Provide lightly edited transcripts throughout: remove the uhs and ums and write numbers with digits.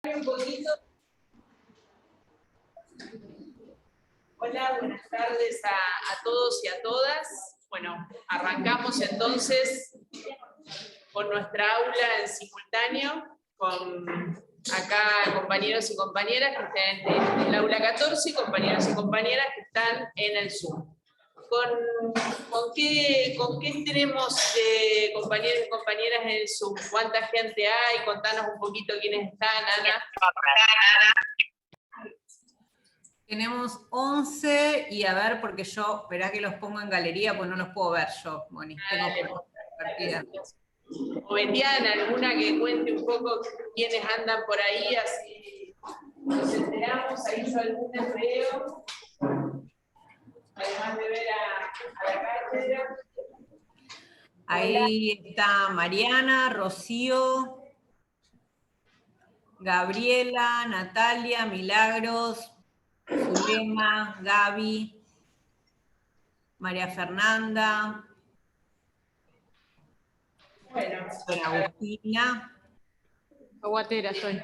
Un poquito. Hola, buenas tardes a todos y a todas. Bueno, arrancamos entonces con nuestra aula en simultáneo, con acá compañeros y compañeras que están en el aula 14 y compañeros y compañeras que están en el Zoom. ¿Con qué tenemos compañeros y compañeras en el Zoom? ¿Cuánta gente hay? Contanos un poquito quiénes están, Ana. Tenemos 11 y a ver, porque yo, verá que los pongo en galería, pues no los puedo ver yo, Moni. O Betiana, alguna que cuente un poco quiénes andan por ahí, así nos enteramos. Ahí yo algunas veo, además de ver a la cátedra. Ahí está Mariana, Rocío, Gabriela, Natalia, Milagros, Zulema, Gaby, María Fernanda, Bueno, Agustina. Aguatera soy.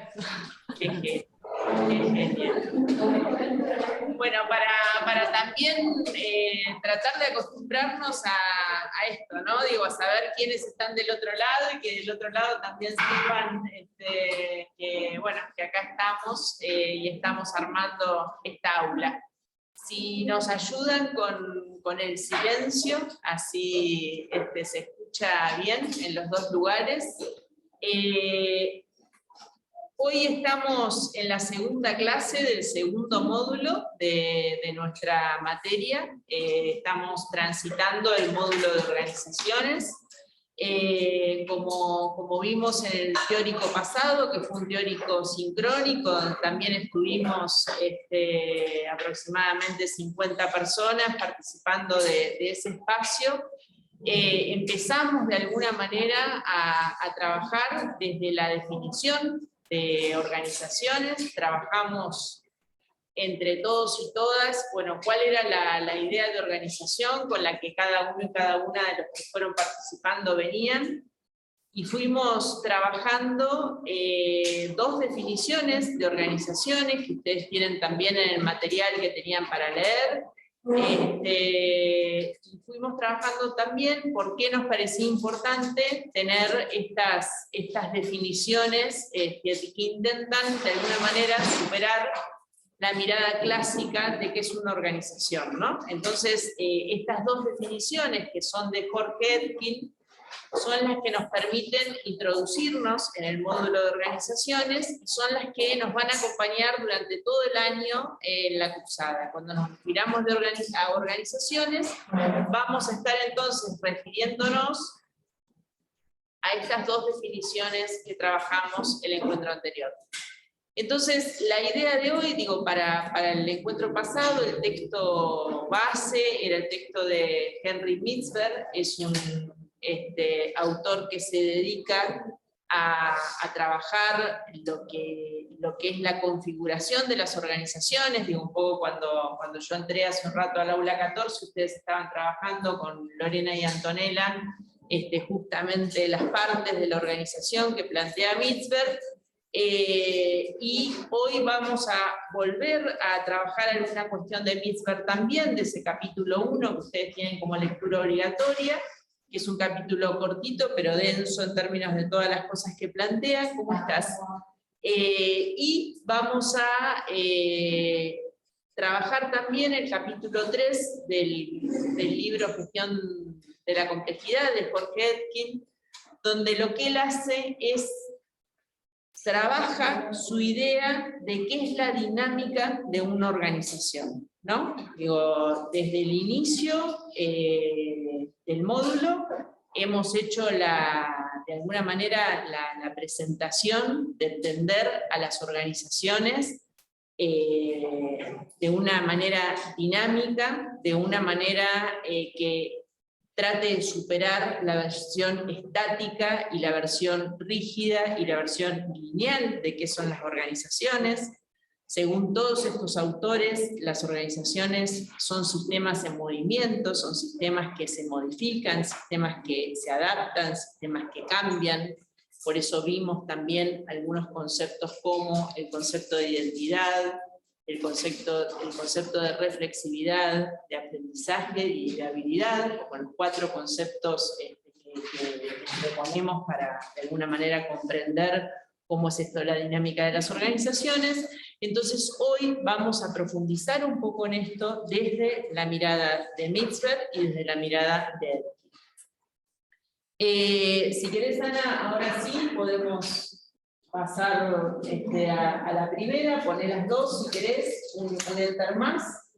Bueno, para también tratar de acostumbrarnos a esto, ¿no? Digo, a saber quiénes están del otro lado y que del otro lado también sepan que acá estamos y estamos armando esta aula. Si nos ayudan con el silencio, así se escucha bien en los dos lugares. Hoy estamos en la segunda clase del segundo módulo de nuestra materia. Estamos transitando el módulo de organizaciones. Como vimos en el teórico pasado, que fue un teórico sincrónico, donde también estuvimos aproximadamente 50 personas participando de ese espacio. Empezamos de alguna manera a trabajar desde la definición de organizaciones, trabajamos entre todos y todas, bueno, cuál era la idea de organización con la que cada uno y cada una de los que fueron participando venían, y fuimos trabajando dos definiciones de organizaciones que ustedes tienen también en el material que tenían para leer. Y fuimos trabajando también por qué nos parecía importante tener estas definiciones que intentan de alguna manera superar la mirada clásica de qué es una organización, ¿no? Entonces, estas dos definiciones que son de Jorge Etkin son las que nos permiten introducirnos en el módulo de organizaciones y son las que nos van a acompañar durante todo el año en la cursada. Cuando nos refiramos a organizaciones, vamos a estar entonces refiriéndonos a estas dos definiciones que trabajamos el encuentro anterior. Entonces, la idea de hoy, digo, para el encuentro pasado, el texto base era el texto de Henry Mintzberg, es un autor que se dedica a trabajar lo que es la configuración de las organizaciones. Digo, un poco cuando yo entré hace un rato al aula 14, ustedes estaban trabajando con Lorena y Antonella justamente las partes de la organización que plantea Mintzberg. Y hoy vamos a volver a trabajar alguna cuestión de Mintzberg también, de ese capítulo 1 que ustedes tienen como lectura obligatoria, que es un capítulo cortito pero denso en términos de todas las cosas que plantea. ¿Cómo estás? Y vamos a trabajar también el capítulo 3 del libro Gestión de la Complejidad de Jorge Etkin, donde lo que él hace es trabaja su idea de qué es la dinámica de una organización, ¿no? Digo, desde el inicio del módulo hemos hecho de alguna manera la presentación de entender a las organizaciones de una manera dinámica, de una manera que trate de superar la versión estática y la versión rígida y la versión lineal de qué son las organizaciones. Según todos estos autores, las organizaciones son sistemas en movimiento, son sistemas que se modifican, sistemas que se adaptan, sistemas que cambian, por eso vimos también algunos conceptos como el concepto de identidad, el concepto de reflexividad, de aprendizaje y de habilidad, como los 4 conceptos que proponemos para de alguna manera comprender cómo es esto de la dinámica de las organizaciones. Entonces hoy vamos a profundizar un poco en esto desde la mirada de Mitzberg y desde la mirada de Etkin. Si querés, Ana, ahora sí podemos pasar a la primera, poner las 2 si querés, un enter más.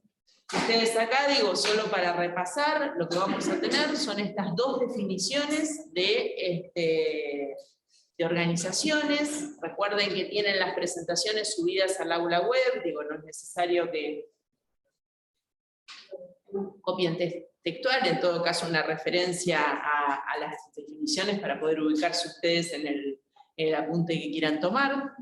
Ustedes acá, digo, solo para repasar, lo que vamos a tener son estas 2 definiciones de organizaciones. Recuerden que tienen las presentaciones subidas al aula web, digo, no es necesario que copien textual, en todo caso una referencia a las definiciones para poder ubicarse ustedes en el apunte que quieran tomar.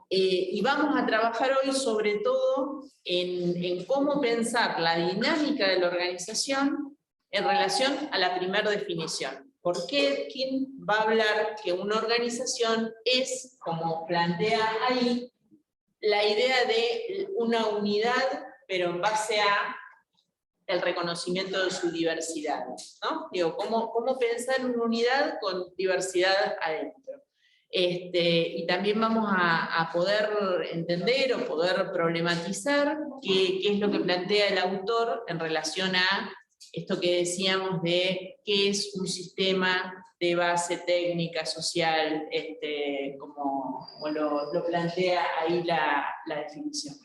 Y vamos a trabajar hoy sobre todo en cómo pensar la dinámica de la organización en relación a la primera definición. ¿Por qué Etkin va a hablar que una organización es, como plantea ahí, la idea de una unidad, pero en base a el reconocimiento de su diversidad, ¿no? Digo, ¿cómo pensar una unidad con diversidad adentro? Y también vamos a poder entender o poder problematizar qué es lo que plantea el autor en relación a esto que decíamos de qué es un sistema de base técnica, social, como lo plantea ahí la definición.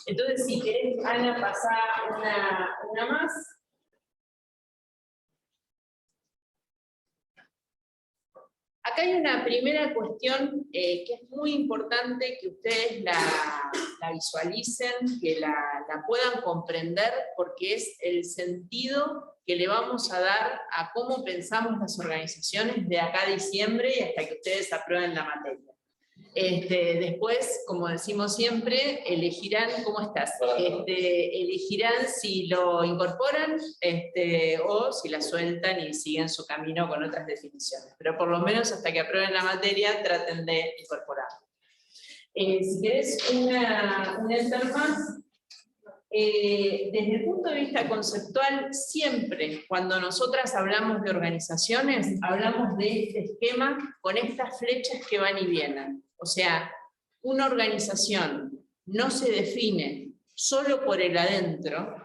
Entonces, si querés, Ana, pasar una más. Acá hay una primera cuestión que es muy importante que ustedes la visualicen, que la puedan comprender, porque es el sentido que le vamos a dar a cómo pensamos las organizaciones de acá a diciembre y hasta que ustedes aprueben la materia. Después, como decimos siempre, elegirán, ¿cómo estás? Elegirán si lo incorporan o si la sueltan y siguen su camino con otras definiciones. Pero por lo menos hasta que aprueben la materia, traten de incorporarlo. Si querés un enter más, desde el punto de vista conceptual, siempre cuando nosotras hablamos de organizaciones, hablamos de este esquema con estas flechas que van y vienen. O sea, una organización no se define solo por el adentro,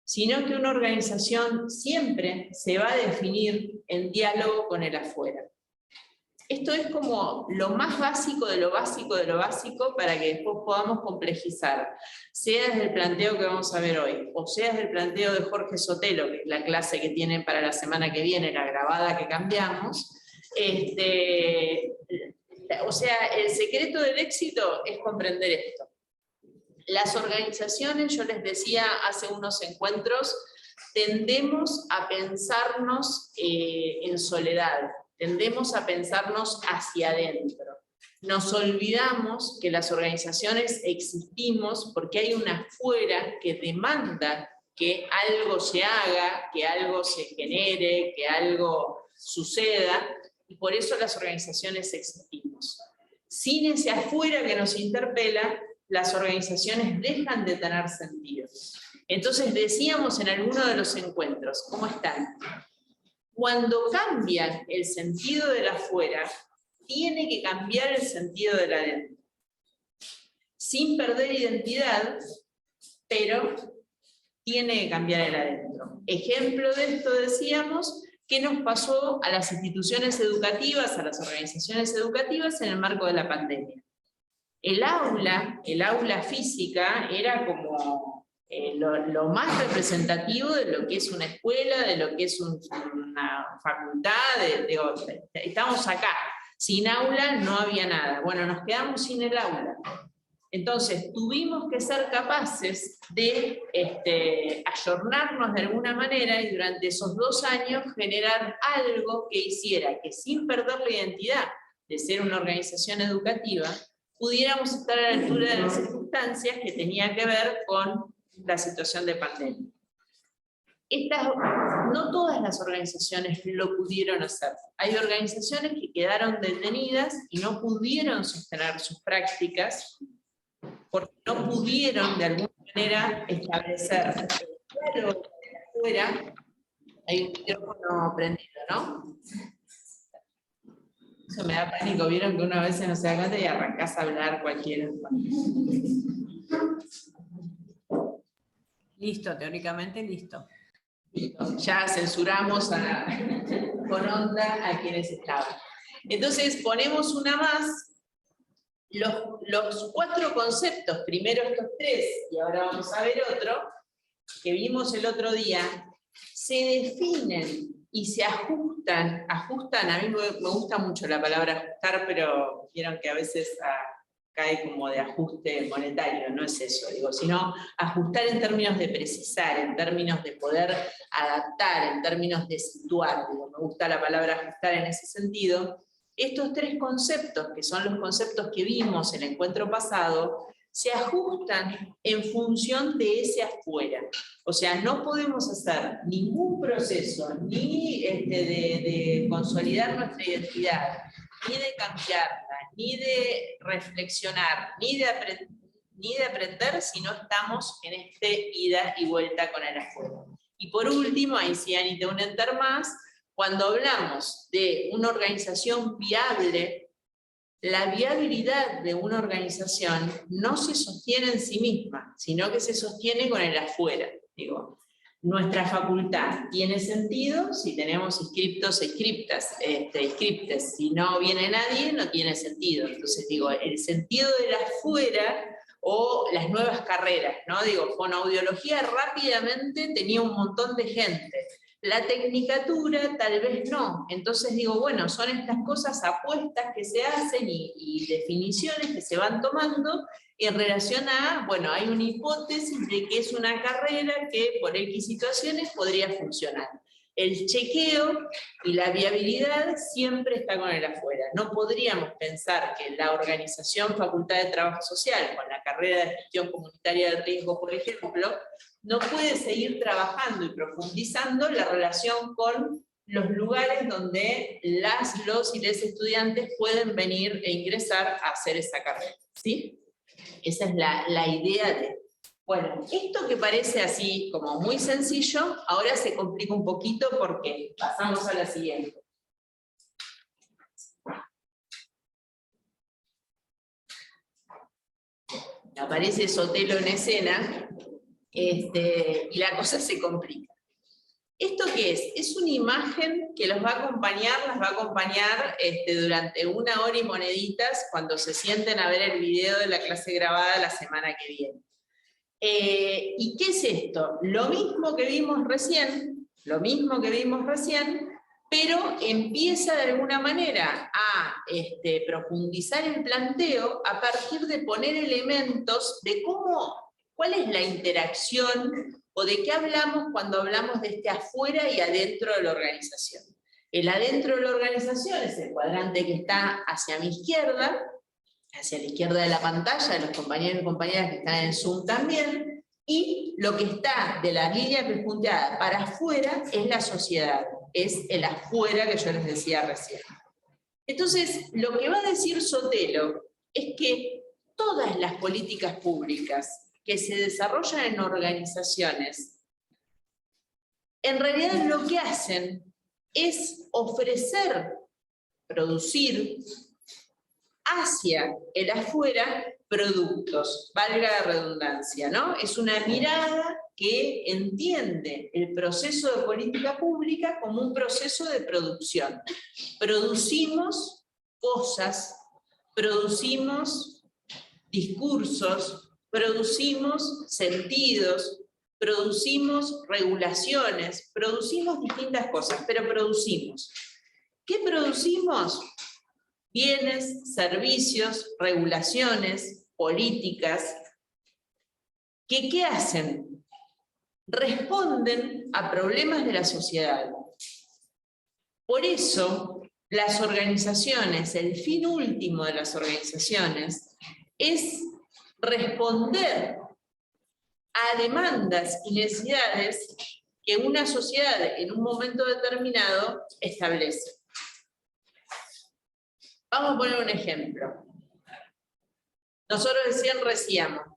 sino que una organización siempre se va a definir en diálogo con el afuera. Esto es como lo más básico de lo básico de lo básico para que después podamos complejizar, sea desde el planteo que vamos a ver hoy, o sea desde el planteo de Jorge Sotelo, que es la clase que tienen para la semana que viene, la grabada que cambiamos. O sea, el secreto del éxito es comprender esto. Las organizaciones, yo les decía hace unos encuentros, tendemos a pensarnos en soledad, tendemos a pensarnos hacia adentro. Nos olvidamos que las organizaciones existimos porque hay una afuera que demanda que algo se haga, que algo se genere, que algo suceda, y por eso las organizaciones existimos. Sin ese afuera que nos interpela, las organizaciones dejan de tener sentido. Entonces decíamos en alguno de los encuentros, ¿cómo están? Cuando cambia el sentido del afuera, tiene que cambiar el sentido del adentro. Sin perder identidad, pero tiene que cambiar el adentro. Ejemplo de esto decíamos, ¿qué nos pasó a las instituciones educativas, a las organizaciones educativas en el marco de la pandemia? El aula física era como lo más representativo de lo que es una escuela, de lo que es una facultad, estamos acá. Sin aula no había nada. Bueno, nos quedamos sin el aula. Entonces, tuvimos que ser capaces de ayornarnos de alguna manera y durante esos 2 años generar algo que hiciera que sin perder la identidad de ser una organización educativa, pudiéramos estar a la altura de las circunstancias que tenían que ver con la situación de pandemia. Estas no todas las organizaciones lo pudieron hacer. Hay organizaciones que quedaron detenidas y no pudieron sostener sus prácticas porque no pudieron de alguna manera establecer el diálogo de afuera. Hay un micrófono prendido, ¿no? Eso me da pánico, vieron que una vez no se da cuenta y arrancás a hablar cualquiera. Listo, teóricamente listo. Ya censuramos con onda a quienes estaban. Entonces ponemos una más, los 4 conceptos, primero estos 3, y ahora vamos a ver otro, que vimos el otro día, se definen y se ajustan, a mí me gusta mucho la palabra ajustar, pero vieron que a veces cae como de ajuste monetario, no es eso, digo, sino ajustar en términos de precisar, en términos de poder adaptar, en términos de situar, digo, me gusta la palabra ajustar en ese sentido. Estos 3 conceptos, que son los conceptos que vimos en el encuentro pasado, se ajustan en función de ese afuera. O sea, no podemos hacer ningún proceso, ni de consolidar nuestra identidad, ni de cambiarla, ni de reflexionar, ni de aprender si no estamos en este ida y vuelta con el afuera. Y por último, ahí sí, Anita, un enter más, cuando hablamos de una organización viable, la viabilidad de una organización no se sostiene en sí misma, sino que se sostiene con el afuera. Digo, nuestra facultad tiene sentido si tenemos inscriptos e inscriptes. Si no viene nadie, no tiene sentido. Entonces, digo, el sentido del afuera o las nuevas carreras, ¿no? Digo, fonoaudiología rápidamente tenía un montón de gente. La tecnicatura tal vez no. Entonces digo, bueno, son estas cosas, apuestas que se hacen y definiciones que se van tomando en relación a, bueno, hay una hipótesis de que es una carrera que por X situaciones podría funcionar. El chequeo y la viabilidad siempre está con el afuera. No podríamos pensar que la organización Facultad de Trabajo Social, con la carrera de gestión comunitaria del riesgo, por ejemplo, no puede seguir trabajando y profundizando la relación con los lugares donde los y les estudiantes pueden venir e ingresar a hacer esa carrera, ¿sí? Esa es la idea de... Bueno, esto que parece así como muy sencillo, ahora se complica un poquito porque pasamos a la siguiente. Aparece Sotelo en escena, y la cosa se complica. ¿Esto qué es? Es una imagen que las va a acompañar durante 1 hora y moneditas cuando se sienten a ver el video de la clase grabada la semana que viene. ¿Y qué es esto? Lo mismo que vimos recién, pero empieza de alguna manera a profundizar el planteo a partir de poner elementos de cuál es la interacción o de qué hablamos cuando hablamos de este afuera y adentro de la organización. El adentro de la organización es el cuadrante que está hacia mi izquierda, hacia la izquierda de la pantalla, de los compañeros y compañeras que están en Zoom también, y lo que está de la línea punteada para afuera es la sociedad, es el afuera que yo les decía recién. Entonces, lo que va a decir Sotelo es que todas las políticas públicas que se desarrollan en organizaciones, en realidad lo que hacen es ofrecer, producir hacia el afuera productos, valga la redundancia, ¿no? Es una mirada que entiende el proceso de política pública como un proceso de producción. Producimos cosas, producimos discursos, producimos sentidos, producimos regulaciones, producimos distintas cosas, pero producimos. ¿Qué producimos? Bienes, servicios, regulaciones, políticas, que ¿qué hacen? Responden a problemas de la sociedad. Por eso, las organizaciones, el fin último de las organizaciones, es responder a demandas y necesidades que una sociedad en un momento determinado establece. Vamos a poner un ejemplo. Nosotros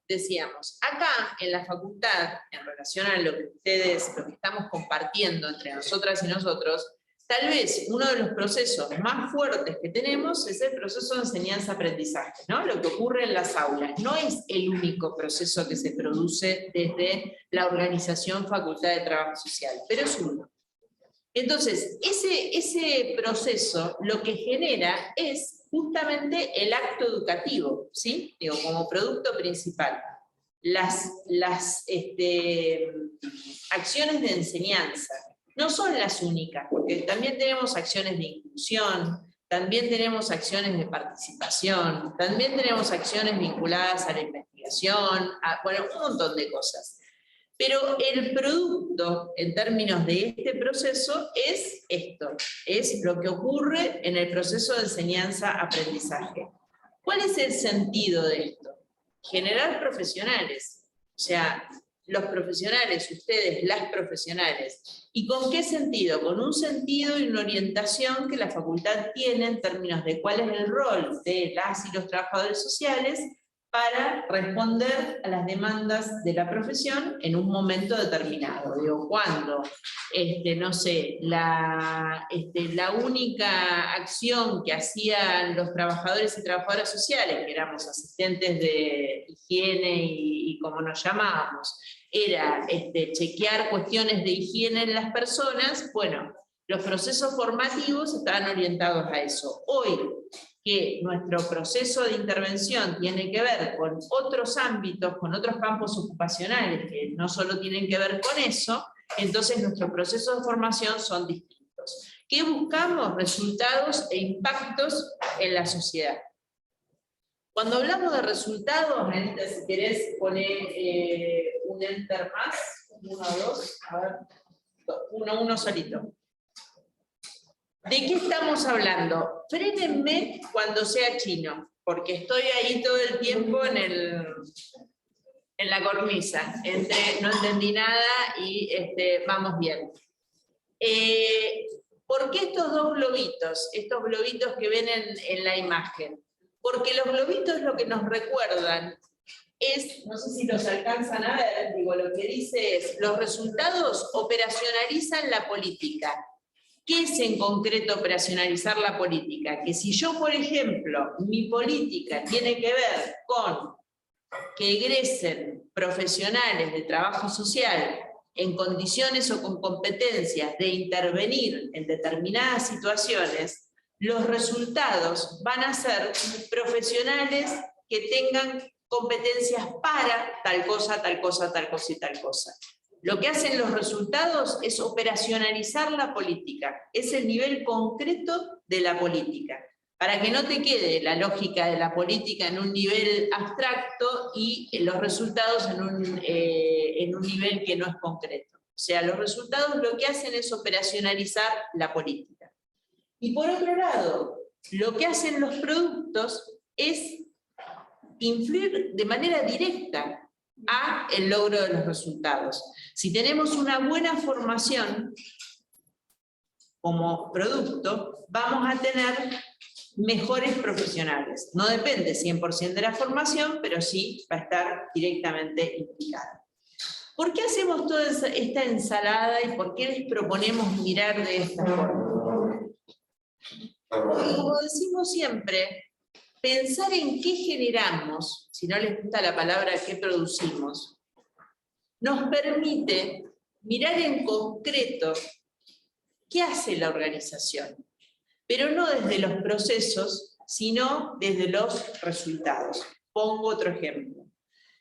decíamos, acá en la facultad, en relación a lo que estamos compartiendo entre nosotras y nosotros, tal vez uno de los procesos más fuertes que tenemos es el proceso de enseñanza-aprendizaje, ¿no? Lo que ocurre en las aulas. No es el único proceso que se produce desde la organización Facultad de Trabajo Social, pero es uno. Entonces, ese proceso lo que genera es justamente el acto educativo, ¿sí? Digo, como producto principal. Las acciones de enseñanza no son las únicas, porque también tenemos acciones de inclusión, también tenemos acciones de participación, también tenemos acciones vinculadas a la investigación, bueno, un montón de cosas. Pero el producto, en términos de este proceso, es esto, es lo que ocurre en el proceso de enseñanza-aprendizaje. ¿Cuál es el sentido de esto? Generar profesionales, o sea, los profesionales, ustedes, las profesionales. ¿Y con qué sentido? Con un sentido y una orientación que la facultad tiene en términos de cuál es el rol de las y los trabajadores sociales para responder a las demandas de la profesión en un momento determinado. Digo, cuando, no sé, la única acción que hacían los trabajadores y trabajadoras sociales, que éramos asistentes de higiene y como nos llamábamos, era chequear cuestiones de higiene en las personas, bueno, los procesos formativos estaban orientados a eso. Hoy, que nuestro proceso de intervención tiene que ver con otros ámbitos, con otros campos ocupacionales que no solo tienen que ver con eso, entonces nuestros procesos de formación son distintos. ¿Qué buscamos? Resultados e impactos en la sociedad. Cuando hablamos de resultados, Anita, si querés poner un enter más, 1, 2, a ver, uno solito. ¿De qué estamos hablando? Frénenme cuando sea chino, porque estoy ahí todo el tiempo en la cornisa, entre no entendí nada y vamos bien. ¿Por qué estos dos globitos? Estos globitos que ven en la imagen. Porque los globitos lo que nos recuerdan es, no sé si los alcanzan a ver, digo, lo que dice es, los resultados operacionalizan la política. ¿Qué es en concreto operacionalizar la política? Que si yo, por ejemplo, mi política tiene que ver con que egresen profesionales de trabajo social en condiciones o con competencias de intervenir en determinadas situaciones, los resultados van a ser profesionales que tengan competencias para tal cosa, tal cosa, tal cosa y tal cosa. Lo que hacen los resultados es operacionalizar la política, es el nivel concreto de la política, para que no te quede la lógica de la política en un nivel abstracto y los resultados en un nivel que no es concreto. O sea, los resultados lo que hacen es operacionalizar la política. Y por otro lado, lo que hacen los productos es influir de manera directa a el logro de los resultados. Si tenemos una buena formación como producto, vamos a tener mejores profesionales. No depende 100% de la formación, pero sí va a estar directamente implicada. ¿Por qué hacemos toda esta ensalada y por qué les proponemos mirar de esta forma? Porque, como decimos siempre, pensar en qué generamos, si no les gusta la palabra qué producimos, nos permite mirar en concreto qué hace la organización, pero no desde los procesos, sino desde los resultados. Pongo otro ejemplo.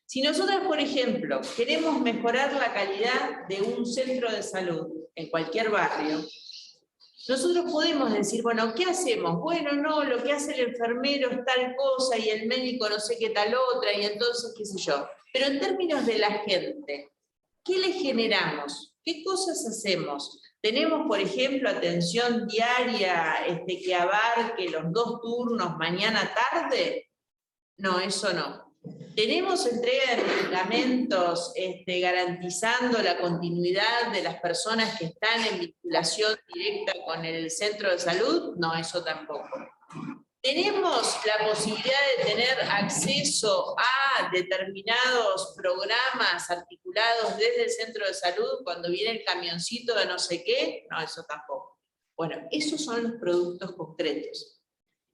Si nosotros, por ejemplo, queremos mejorar la calidad de un centro de salud en cualquier barrio, nosotros podemos decir, bueno, ¿qué hacemos? Bueno, no, lo que hace el enfermero es tal cosa y el médico no sé qué tal otra, y entonces qué sé yo. Pero en términos de la gente, ¿qué le generamos? ¿Qué cosas hacemos? ¿Tenemos, por ejemplo, atención diaria que abarque los 2 turnos mañana-tarde? No, eso no. Tenemos entrega de medicamentos garantizando la continuidad de las personas que están en vinculación directa con el centro de salud. No, eso tampoco. ¿Tenemos la posibilidad de tener acceso a determinados programas articulados desde el centro de salud cuando viene el camioncito de no sé qué? No, eso tampoco. Bueno, esos son los productos concretos.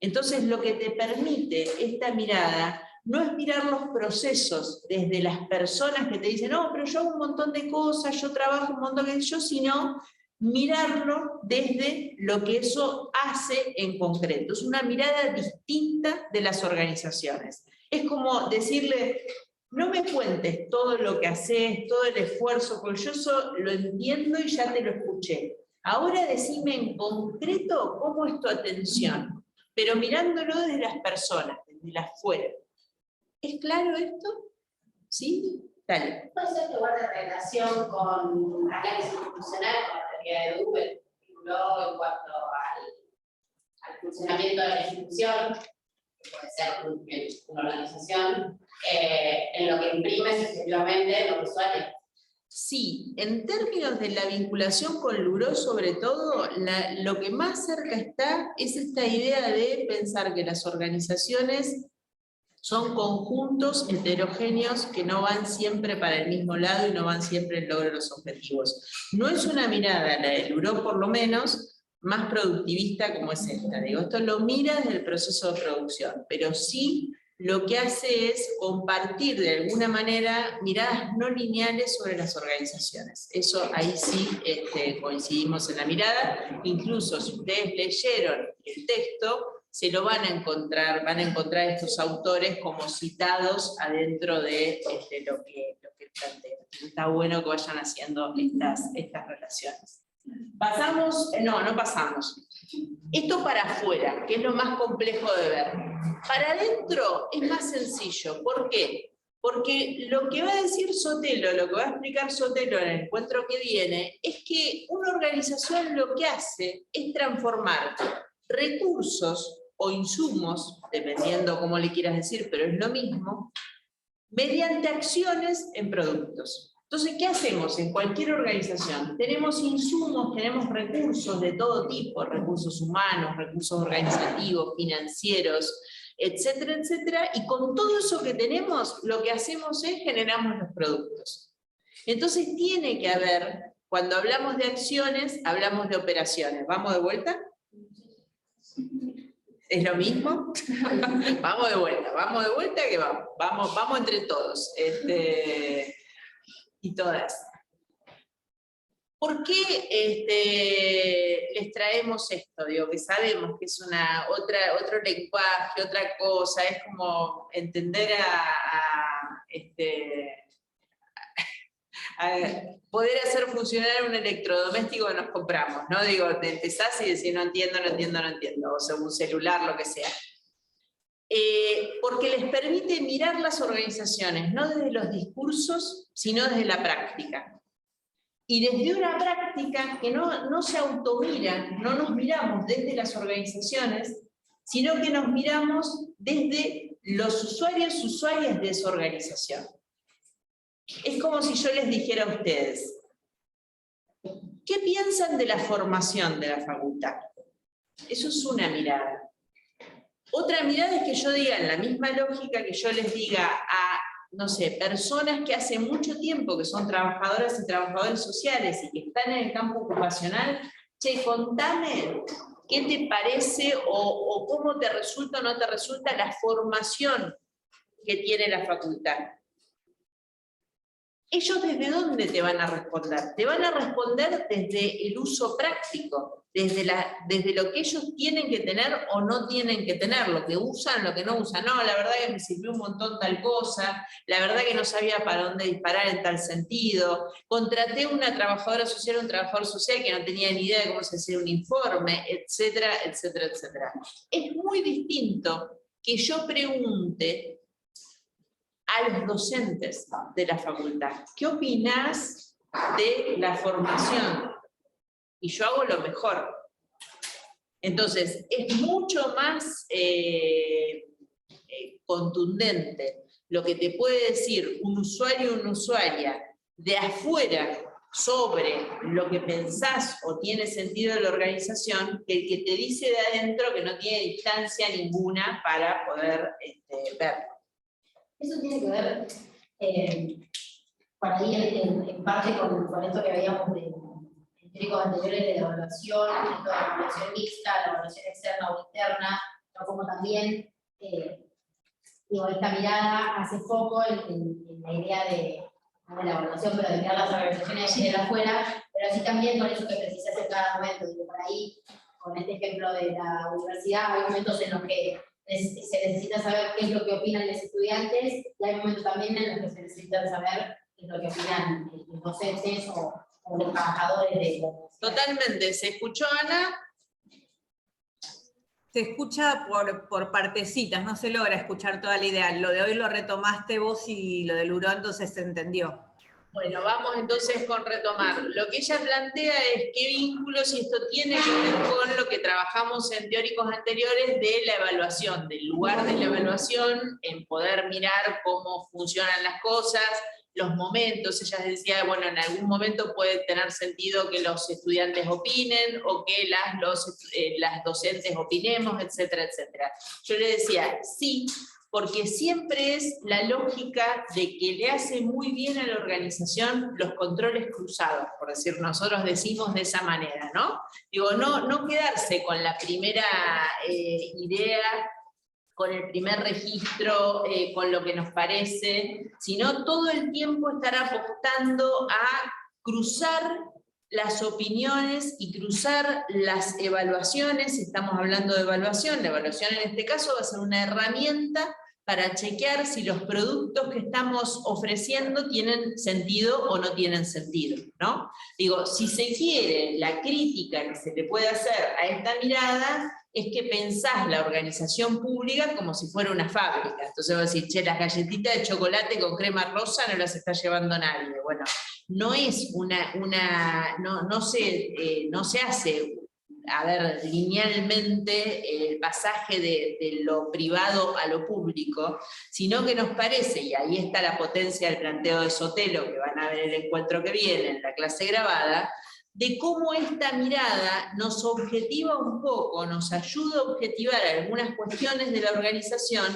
Entonces, lo que te permite esta mirada no es mirar los procesos desde las personas que te dicen, no, pero yo hago un montón de cosas, yo trabajo un montón de cosas, sino mirarlo desde lo que eso hace en concreto. Es una mirada distinta de las organizaciones. Es como decirle, no me cuentes todo lo que haces, todo el esfuerzo, porque yo eso lo entiendo y ya te lo escuché. Ahora decime en concreto cómo es tu atención, pero mirándolo desde las personas, desde las afuera. ¿Es claro esto? ¿Sí? Dale. ¿Puede ser que guarde relación con análisis funcional, con la teoría de Google, en cuanto al funcionamiento de la institución, que puede ser una organización, en lo que imprime efectivamente los usuarios? Sí, en términos de la vinculación con Luró, sobre todo, lo que más cerca está es esta idea de pensar que las organizaciones son conjuntos heterogéneos que no van siempre para el mismo lado y no van siempre en logro de los objetivos. No es una mirada, la de Luró por lo menos, más productivista como es esta. Digo, esto lo mira desde el proceso de producción, pero sí lo que hace es compartir de alguna manera miradas no lineales sobre las organizaciones. Eso ahí sí coincidimos en la mirada. Incluso si ustedes leyeron el texto, se lo van a encontrar estos autores como citados adentro de lo que plantean. Está bueno que vayan haciendo estas relaciones. ¿Pasamos? No pasamos. Esto para afuera, que es lo más complejo de ver. Para adentro es más sencillo. ¿Por qué? Porque lo que va a decir Sotelo, lo que va a explicar Sotelo en el encuentro que viene, es que una organización lo que hace es transformar recursos o insumos, dependiendo cómo le quieras decir, pero es lo mismo, mediante acciones en productos. Entonces, ¿qué hacemos en cualquier organización? Tenemos insumos, tenemos recursos de todo tipo, recursos humanos, recursos organizativos, financieros, etcétera, etcétera, y con todo eso que tenemos, lo que hacemos es generamos los productos. Entonces tiene que haber, cuando hablamos de acciones, hablamos de operaciones. ¿Vamos de vuelta? ¿Es lo mismo? Vamos de vuelta que vamos entre todos y todas. ¿Por qué les traemos esto? Digo, que sabemos que es otro lenguaje, otra cosa, es como entender a poder hacer funcionar un electrodoméstico que nos compramos, ¿no? Digo, te empezás y decís, no entiendo, o sea, un celular, lo que sea. Porque les permite mirar las organizaciones, no desde los discursos, sino desde la práctica. Y desde una práctica que no se automira, no nos miramos desde las organizaciones, sino que nos miramos desde los usuarias de esa organización. Es como si yo les dijera a ustedes, ¿qué piensan de la formación de la facultad? Eso es una mirada. Otra mirada es que yo diga, en la misma lógica que yo les diga a, no sé, personas que hace mucho tiempo que son trabajadoras y trabajadores sociales y que están en el campo ocupacional, che, contame qué te parece o cómo te resulta o no te resulta la formación que tiene la facultad. ¿Ellos desde dónde te van a responder? Te van a responder desde el uso práctico, desde lo que ellos tienen que tener o no tienen que tener, lo que usan, lo que no usan. No, la verdad que me sirvió un montón tal cosa, la verdad que no sabía para dónde disparar en tal sentido, contraté una trabajadora social, un trabajador social que no tenía ni idea de cómo se hacía un informe, etcétera, etcétera, etcétera. Es muy distinto que yo pregunte a los docentes de la facultad, ¿qué opinás de la formación? Y yo hago lo mejor. Entonces, es mucho más contundente lo que te puede decir un usuario o una usuaria de afuera sobre lo que pensás o tiene sentido de la organización, que el que te dice de adentro que no tiene distancia ninguna para poder verlo. Eso tiene que ver, por ahí en parte con esto que veíamos en teóricos anteriores de la evaluación, esto de la evaluación mixta, la evaluación externa o interna, pero como también, digo, esta mirada hace foco en la idea de la evaluación, pero de mirar las organizaciones desde afuera, pero así también con eso que precisas en cada momento. Digo, por ahí, con este ejemplo de la universidad, hay momentos en los que se necesita saber qué es lo que opinan los estudiantes, y hay momentos también en los que se necesita saber qué es lo que opinan los docentes o los trabajadores de la universidad. Totalmente. ¿Se escuchó, Ana? Se escucha por partecitas, no se logra escuchar toda la idea. Lo de hoy lo retomaste vos y lo del URO entonces se entendió. Bueno, vamos entonces con retomar. Lo que ella plantea es qué vínculos, y esto tiene que ver con lo que trabajamos en teóricos anteriores de la evaluación, del lugar de la evaluación, en poder mirar cómo funcionan las cosas, los momentos. Ella decía, bueno, en algún momento puede tener sentido que los estudiantes opinen o que las docentes opinemos, etcétera, etcétera. Yo le decía, sí, porque siempre es la lógica de que le hace muy bien a la organización los controles cruzados, por decir, nosotros decimos de esa manera, ¿no? Digo, no quedarse con la primera idea, con el primer registro, con lo que nos parece, sino todo el tiempo estar apostando a cruzar las opiniones y cruzar las evaluaciones. Estamos hablando de evaluación, la evaluación en este caso va a ser una herramienta para chequear si los productos que estamos ofreciendo tienen sentido o no tienen sentido, ¿no? Digo, si se quiere, la crítica que se le puede hacer a esta mirada es que pensás la organización pública como si fuera una fábrica. Entonces vas a decir, che, las galletitas de chocolate con crema rosa no las está llevando nadie. Bueno, no es no se hace, a ver, linealmente el pasaje de lo privado a lo público, sino que nos parece, y ahí está la potencia del planteo de Sotelo, que van a ver el encuentro que viene en la clase grabada, de cómo esta mirada nos objetiva un poco, nos ayuda a objetivar algunas cuestiones de la organización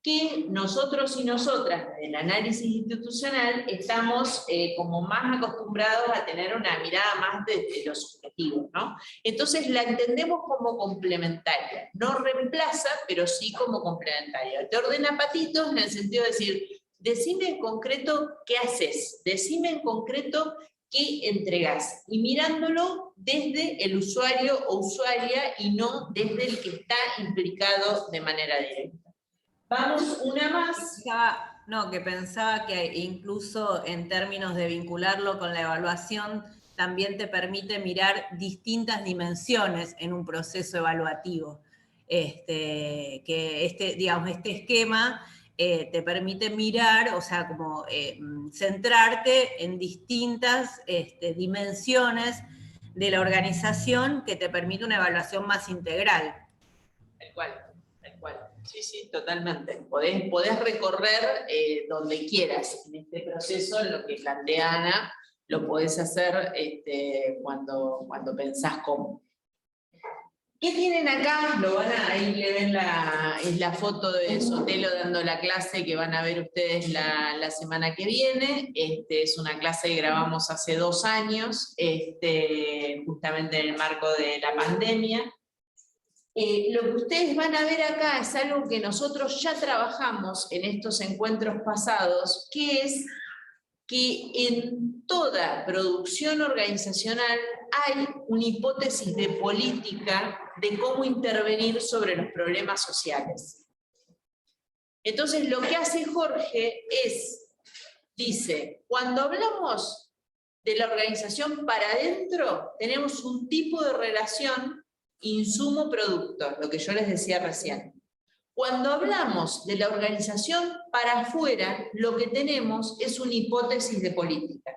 que nosotros y nosotras, en el análisis institucional, estamos como más acostumbrados a tener una mirada más de lo subjetivo, ¿no? Entonces la entendemos como complementaria, no reemplaza, pero sí como complementaria. Te ordena patitos en el sentido de decir, decime en concreto qué haces, decime en concreto qué entregás, y mirándolo desde el usuario o usuaria y no desde el que está implicado de manera directa. Vamos, una más. Que pensaba que incluso en términos de vincularlo con la evaluación, también te permite mirar distintas dimensiones en un proceso evaluativo. Digamos, este esquema te permite mirar, o sea, como centrarte en distintas dimensiones de la organización que te permite una evaluación más integral. Tal cual. Sí, totalmente. Podés recorrer donde quieras en este proceso, en lo que plantea Ana, lo podés hacer cuando pensás cómo. ¿Qué tienen acá? Ahí le ven es la foto de Sotelo dando la clase que van a ver ustedes la semana que viene. Es una clase que grabamos hace 2 años, justamente en el marco de la pandemia. Lo que ustedes van a ver acá es algo que nosotros ya trabajamos en estos encuentros pasados, que es que en toda producción organizacional hay una hipótesis de política de cómo intervenir sobre los problemas sociales. Entonces lo que hace Jorge dice, cuando hablamos de la organización para adentro, tenemos un tipo de relación insumo-producto, lo que yo les decía recién. Cuando hablamos de la organización para afuera, lo que tenemos es una hipótesis de política.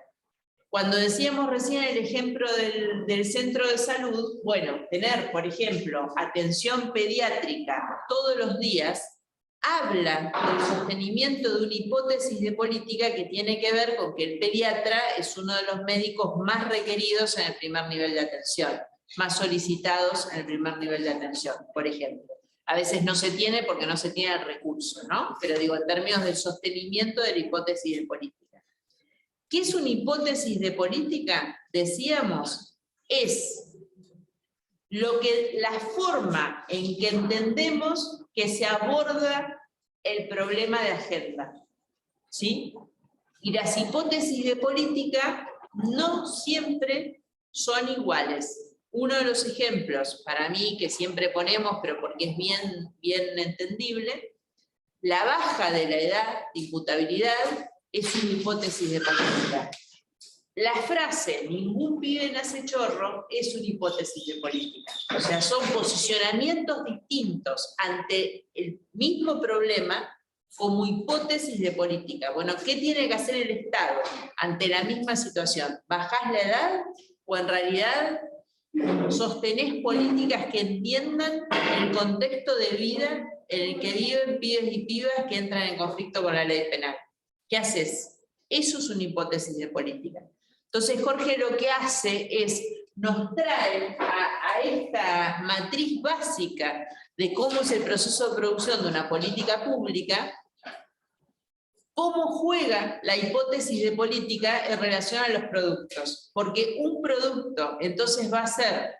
Cuando decíamos recién el ejemplo del centro de salud, bueno, tener, por ejemplo, atención pediátrica todos los días habla del sostenimiento de una hipótesis de política que tiene que ver con que el pediatra es uno de los médicos más requeridos en el primer nivel de atención, más solicitados en el primer nivel de atención, por ejemplo. A veces no se tiene porque no se tiene el recurso, ¿no? Pero digo, en términos del sostenimiento de la hipótesis de política. ¿Qué es una hipótesis de política? Decíamos, es la forma en que entendemos que se aborda el problema de agenda, ¿sí? Y las hipótesis de política no siempre son iguales. Uno de los ejemplos, para mí, que siempre ponemos, pero porque es bien entendible, la baja de la edad de imputabilidad es una hipótesis de política. La frase, ningún pibe nace chorro, es una hipótesis de política. O sea, son posicionamientos distintos ante el mismo problema como hipótesis de política. Bueno, ¿qué tiene que hacer el Estado ante la misma situación? ¿Bajás la edad o en realidad sostenés políticas que entiendan el contexto de vida en el que viven pibes y pibas que entran en conflicto con la ley penal? ¿Qué haces? Eso es una hipótesis de política. Entonces Jorge lo que hace es, nos trae a esta matriz básica de cómo es el proceso de producción de una política pública, cómo juega la hipótesis de política en relación a los productos. Porque un producto entonces va a ser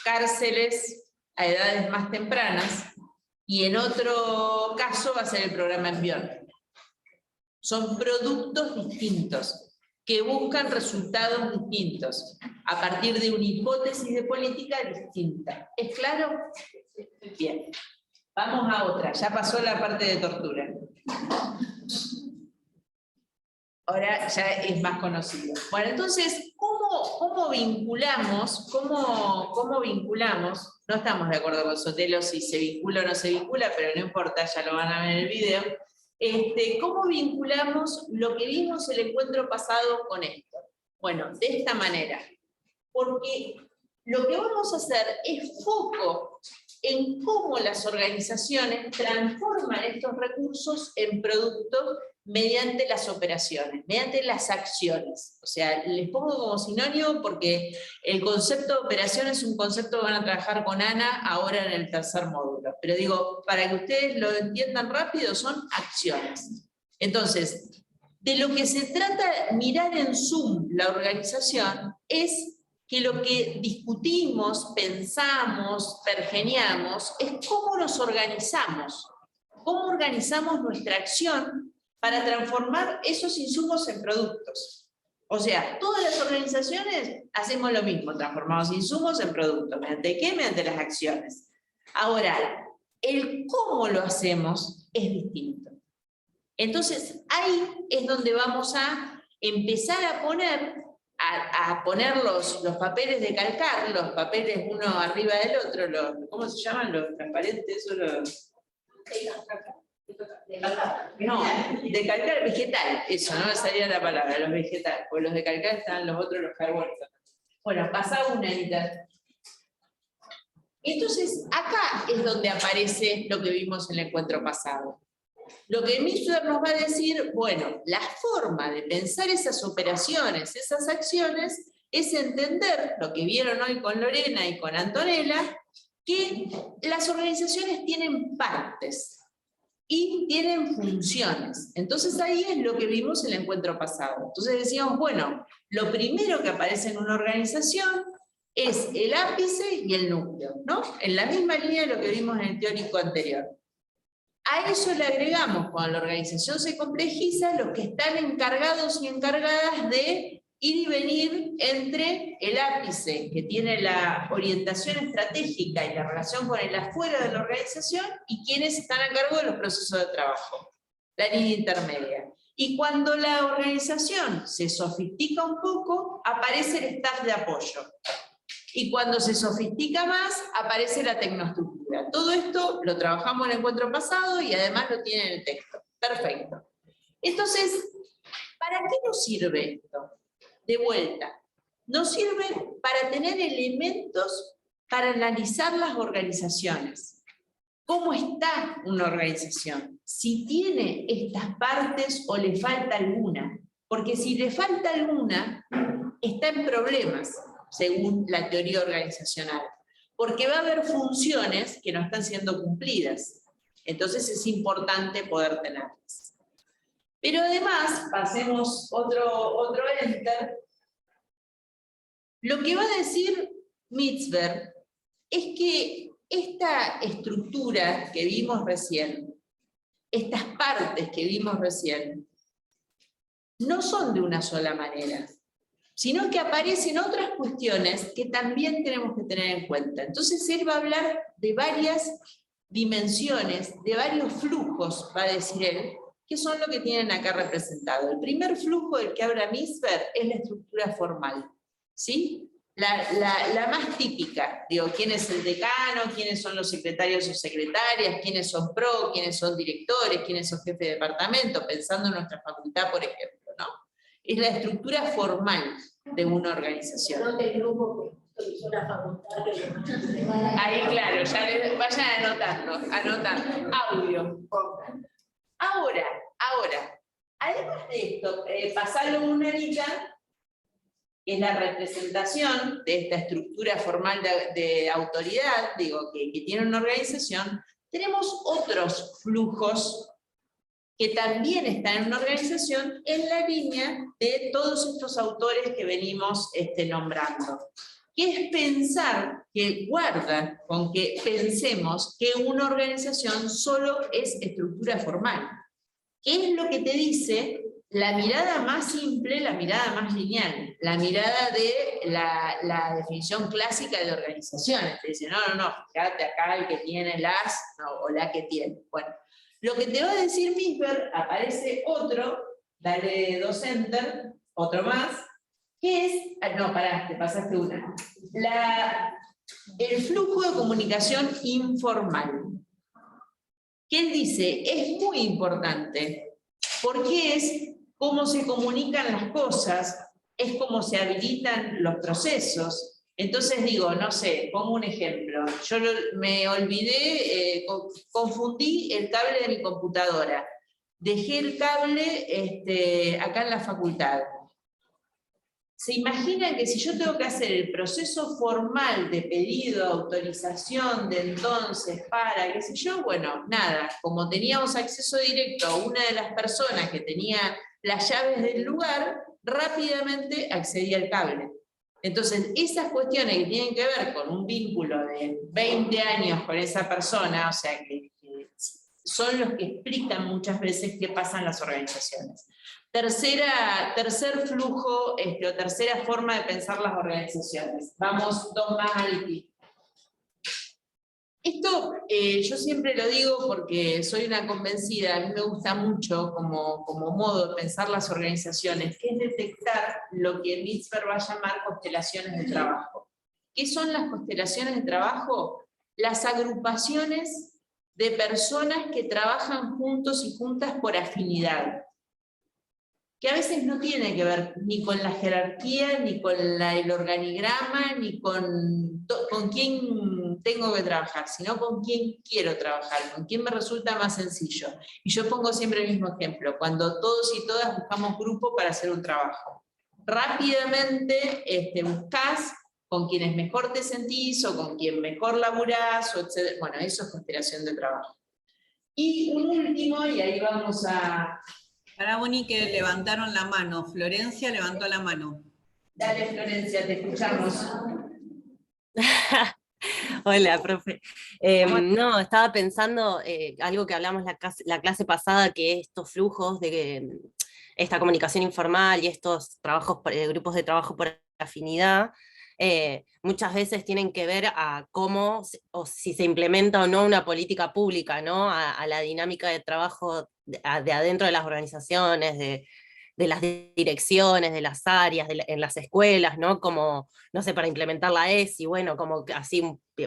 cárceles a edades más tempranas y en otro caso va a ser el programa Envión. Son productos distintos que buscan resultados distintos a partir de una hipótesis de política distinta. ¿Es claro? Bien. Vamos a otra. Ya pasó la parte de tortura. Ahora ya es más conocido. Bueno, entonces, ¿cómo vinculamos? ¿Cómo vinculamos? No estamos de acuerdo con Sotelo si se vincula o no se vincula, pero no importa, ya lo van a ver en el video. ¿Cómo vinculamos lo que vimos el encuentro pasado con esto? Bueno, de esta manera. Porque lo que vamos a hacer es foco en cómo las organizaciones transforman estos recursos en productos mediante las operaciones, mediante las acciones. O sea, les pongo como sinónimo porque el concepto de operación es un concepto que van a trabajar con Ana ahora en el tercer módulo. Pero digo, para que ustedes lo entiendan rápido, son acciones. Entonces, de lo que se trata mirar en Zoom la organización es que lo que discutimos, pensamos, pergeñamos, es cómo nos organizamos. Cómo organizamos nuestra acción para transformar esos insumos en productos. O sea, todas las organizaciones hacemos lo mismo, transformamos insumos en productos. ¿Mediante qué? Mediante las acciones. Ahora, el cómo lo hacemos es distinto. Entonces, ahí es donde vamos a empezar a poner los papeles de calcar, los papeles uno arriba del otro, ¿cómo se llaman? Los transparentes, no, de calcar vegetal, eso, no me salía la palabra, los vegetales, porque los de calcar están los otros, los carbones. Bueno, pasa una Anita. Entonces, acá es donde aparece lo que vimos en el encuentro pasado. Lo que Miller nos va a decir, bueno, la forma de pensar esas operaciones, esas acciones, es entender lo que vieron hoy con Lorena y con Antonella, que las organizaciones tienen partes y tienen funciones. Entonces ahí es lo que vimos en el encuentro pasado. Entonces decíamos, bueno, lo primero que aparece en una organización es el ápice y el núcleo, ¿no? En la misma línea de lo que vimos en el teórico anterior. A eso le agregamos, cuando la organización se complejiza, los que están encargados y encargadas de ir y venir entre el ápice, que tiene la orientación estratégica y la relación con el afuera de la organización, y quienes están a cargo de los procesos de trabajo, la línea intermedia. Y cuando la organización se sofistica un poco, aparece el staff de apoyo. Y cuando se sofistica más, aparece la tecnoestructura. Todo esto lo trabajamos en el encuentro pasado y además lo tiene en el texto. Perfecto. Entonces, ¿para qué nos sirve esto? De vuelta, nos sirve para tener elementos para analizar las organizaciones. ¿Cómo está una organización? Si tiene estas partes o le falta alguna. Porque si le falta alguna, está en problemas, según la teoría organizacional. Porque va a haber funciones que no están siendo cumplidas. Entonces es importante poder tenerlas. Pero además, pasemos otro enter, lo que va a decir Mitzberg es que esta estructura que vimos recién, estas partes que vimos recién, no son de una sola manera, sino que aparecen otras cuestiones que también tenemos que tener en cuenta. Entonces él va a hablar de varias dimensiones, de varios flujos, va a decir él, que son lo que tienen acá representado. El primer flujo del que habla Mitzberg es la estructura formal, ¿sí? La más típica, digo, quién es el decano, quiénes son los secretarios o secretarias, quiénes son pro, quiénes son directores, quiénes son jefes de departamento, pensando en nuestra facultad, por ejemplo, ¿no? Es la estructura formal de una organización. Ahí, claro, ya les vayan anotando. Audio. Ahora, además de esto, pasarlo una horita, que es la representación de esta estructura formal de autoridad, digo, que tiene una organización, tenemos otros flujos que también están en una organización en la línea de todos estos autores que venimos nombrando. Que es pensar, que guarda con que pensemos que una organización solo es estructura formal. ¿Qué es lo que te dice la mirada más simple, la mirada más lineal? La mirada de la definición clásica de organizaciones. Te dice, no, fíjate acá el que tiene las, no, o la que tiene. Bueno, lo que te va a decir Mitzberg, aparece otro, dale 2 enter, otro más, que es, no, pará, te pasaste una. El flujo de comunicación informal. Que él dice, es muy importante, porque es cómo se comunican las cosas, es cómo se habilitan los procesos. Entonces digo, no sé, pongo un ejemplo. Yo me olvidé, confundí el cable de mi computadora. Dejé el cable acá en la facultad. ¿Se imaginan que si yo tengo que hacer el proceso formal de pedido, autorización, de entonces, para, qué sé yo? Bueno, nada, como teníamos acceso directo a una de las personas que tenía las llaves del lugar, rápidamente accedía al cable. Entonces, esas cuestiones que tienen que ver con un vínculo de 20 años con esa persona, o sea, que son los que explican muchas veces qué pasa en las organizaciones. Tercer flujo, o tercera forma de pensar las organizaciones. Vamos 2 más al PIB. Esto yo siempre lo digo porque soy una convencida, a mí me gusta mucho como modo de pensar las organizaciones, que es detectar lo que Mitzberg va a llamar constelaciones de trabajo. ¿Qué son las constelaciones de trabajo? Las agrupaciones de personas que trabajan juntos y juntas por afinidad, que a veces no tiene que ver ni con la jerarquía, ni con el organigrama, ni con quién tengo que trabajar, sino con quién quiero trabajar, con quién me resulta más sencillo. Y yo pongo siempre el mismo ejemplo, cuando todos y todas buscamos grupo para hacer un trabajo. Rápidamente buscás con quienes mejor te sentís, o con quien mejor laburás, etc. Bueno, eso es constelación de trabajo. Y un último, y ahí vamos a... Para Boni, que levantaron la mano. Florencia levantó la mano. Dale, Florencia, te escuchamos. Hola, profe. No, estaba pensando algo que hablamos la clase pasada, que estos flujos de esta comunicación informal y estos trabajos, grupos de trabajo por afinidad, muchas veces tienen que ver a cómo, o si se implementa o no una política pública, ¿no? A la dinámica de trabajo de adentro de las organizaciones, de las direcciones, de las áreas, en las escuelas, ¿no? Como, no sé, para implementar la ESI, bueno, como así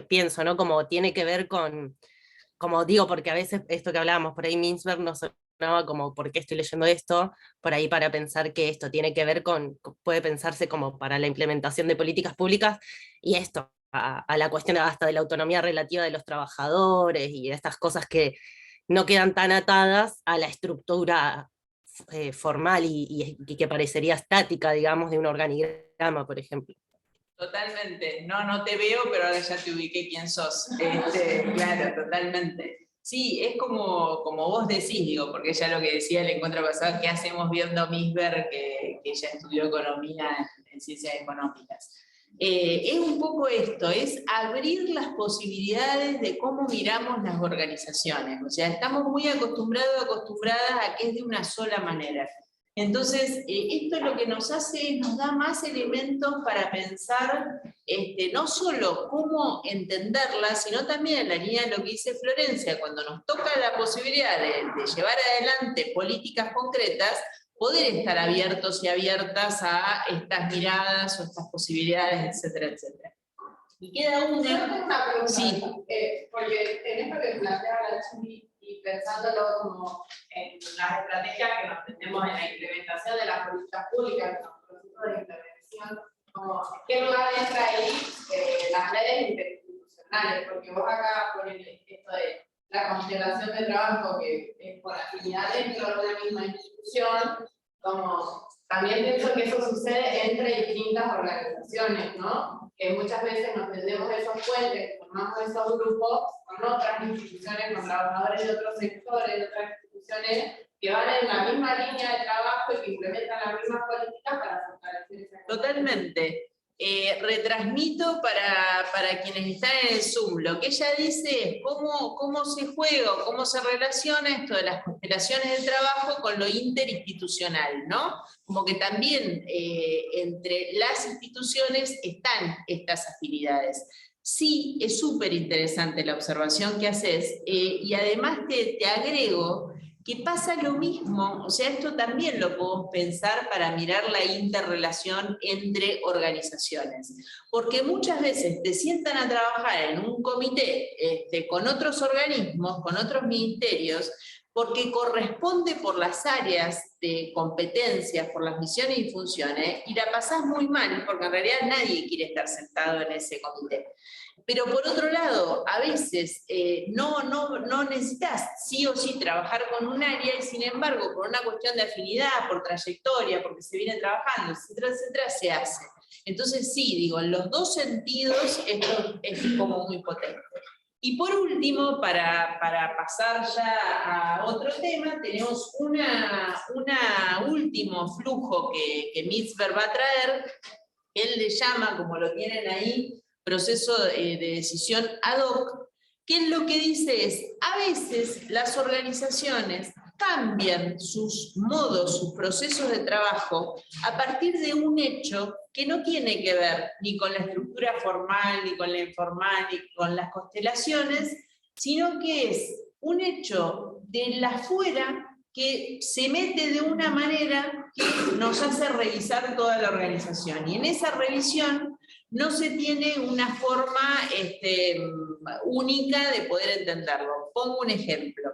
pienso, ¿no? Como tiene que ver con, como digo, porque a veces esto que hablábamos, por ahí Mitzberg no sonaba como, ¿por qué estoy leyendo esto? Por ahí para pensar que esto tiene que ver con, puede pensarse como para la implementación de políticas públicas, y esto, a la cuestión hasta de la autonomía relativa de los trabajadores y estas cosas que no quedan tan atadas a la estructura formal y que parecería estática, digamos, de un organigrama, por ejemplo. Totalmente. No te veo, pero ahora ya te ubiqué quién sos. Claro, totalmente. Sí, es como vos decís, digo, porque ya lo que decía el encuentro pasado, ¿qué hacemos viendo a Misberg, que ya estudió economía en ciencias económicas? Es un poco esto, es abrir las posibilidades de cómo miramos las organizaciones. O sea, estamos muy acostumbradas a que es de una sola manera. Entonces, esto lo que nos hace es, nos da más elementos para pensar no solo cómo entenderla, sino también en la línea de lo que dice Florencia, cuando nos toca la posibilidad de llevar adelante políticas concretas, poder estar abiertos y abiertas a estas miradas o estas posibilidades, etcétera, etcétera. Y queda Yo tengo una... una pregunta, Sí. porque en esto que planteaba la Chumi y pensándolo como en las estrategias que nos tenemos en la implementación de las políticas públicas, en los procesos de intervención, como qué lugar entra ahí las redes interinstitucionales, porque vos acá pones esto de la constelación de trabajo que es por afinidad dentro de una misma institución, como también pienso que eso sucede entre distintas organizaciones, ¿no? Que muchas veces nos tendemos esos puentes, formamos esos grupos con otras instituciones, con trabajadores de otros sectores, de otras instituciones, que van en la misma línea de trabajo y que implementan las mismas políticas para fortalecer esa. Totalmente. Retransmito para quienes están en el Zoom. Lo que ella dice es cómo se juega, cómo se relaciona esto de las constelaciones del trabajo con lo interinstitucional, ¿no? Como que también entre las instituciones están estas afinidades. Sí, es súper interesante la observación que haces, y además te agrego que pasa lo mismo, o sea, esto también lo podemos pensar para mirar la interrelación entre organizaciones, porque muchas veces te sientan a trabajar en un comité con otros organismos, con otros ministerios, porque corresponde por las áreas de competencias, por las misiones y funciones, y la pasás muy mal, porque en realidad nadie quiere estar sentado en ese comité. Pero por otro lado, a veces no necesitas sí o sí trabajar con un área y sin embargo, por una cuestión de afinidad, por trayectoria, porque se viene trabajando, etcétera, etcétera, se hace. Entonces sí, digo, en los dos sentidos esto es como muy potente. Y por último, para pasar ya a otro tema, tenemos un último flujo que Misberg va a traer. Él le llama, como lo tienen ahí, proceso de decisión ad hoc, que lo que dice es, a veces las organizaciones cambian sus modos, sus procesos de trabajo a partir de un hecho que no tiene que ver ni con la estructura formal, ni con la informal, ni con las constelaciones, sino que es un hecho de la afuera que se mete de una manera que nos hace revisar toda la organización. Y en esa revisión no se tiene una forma única de poder entenderlo. Pongo un ejemplo.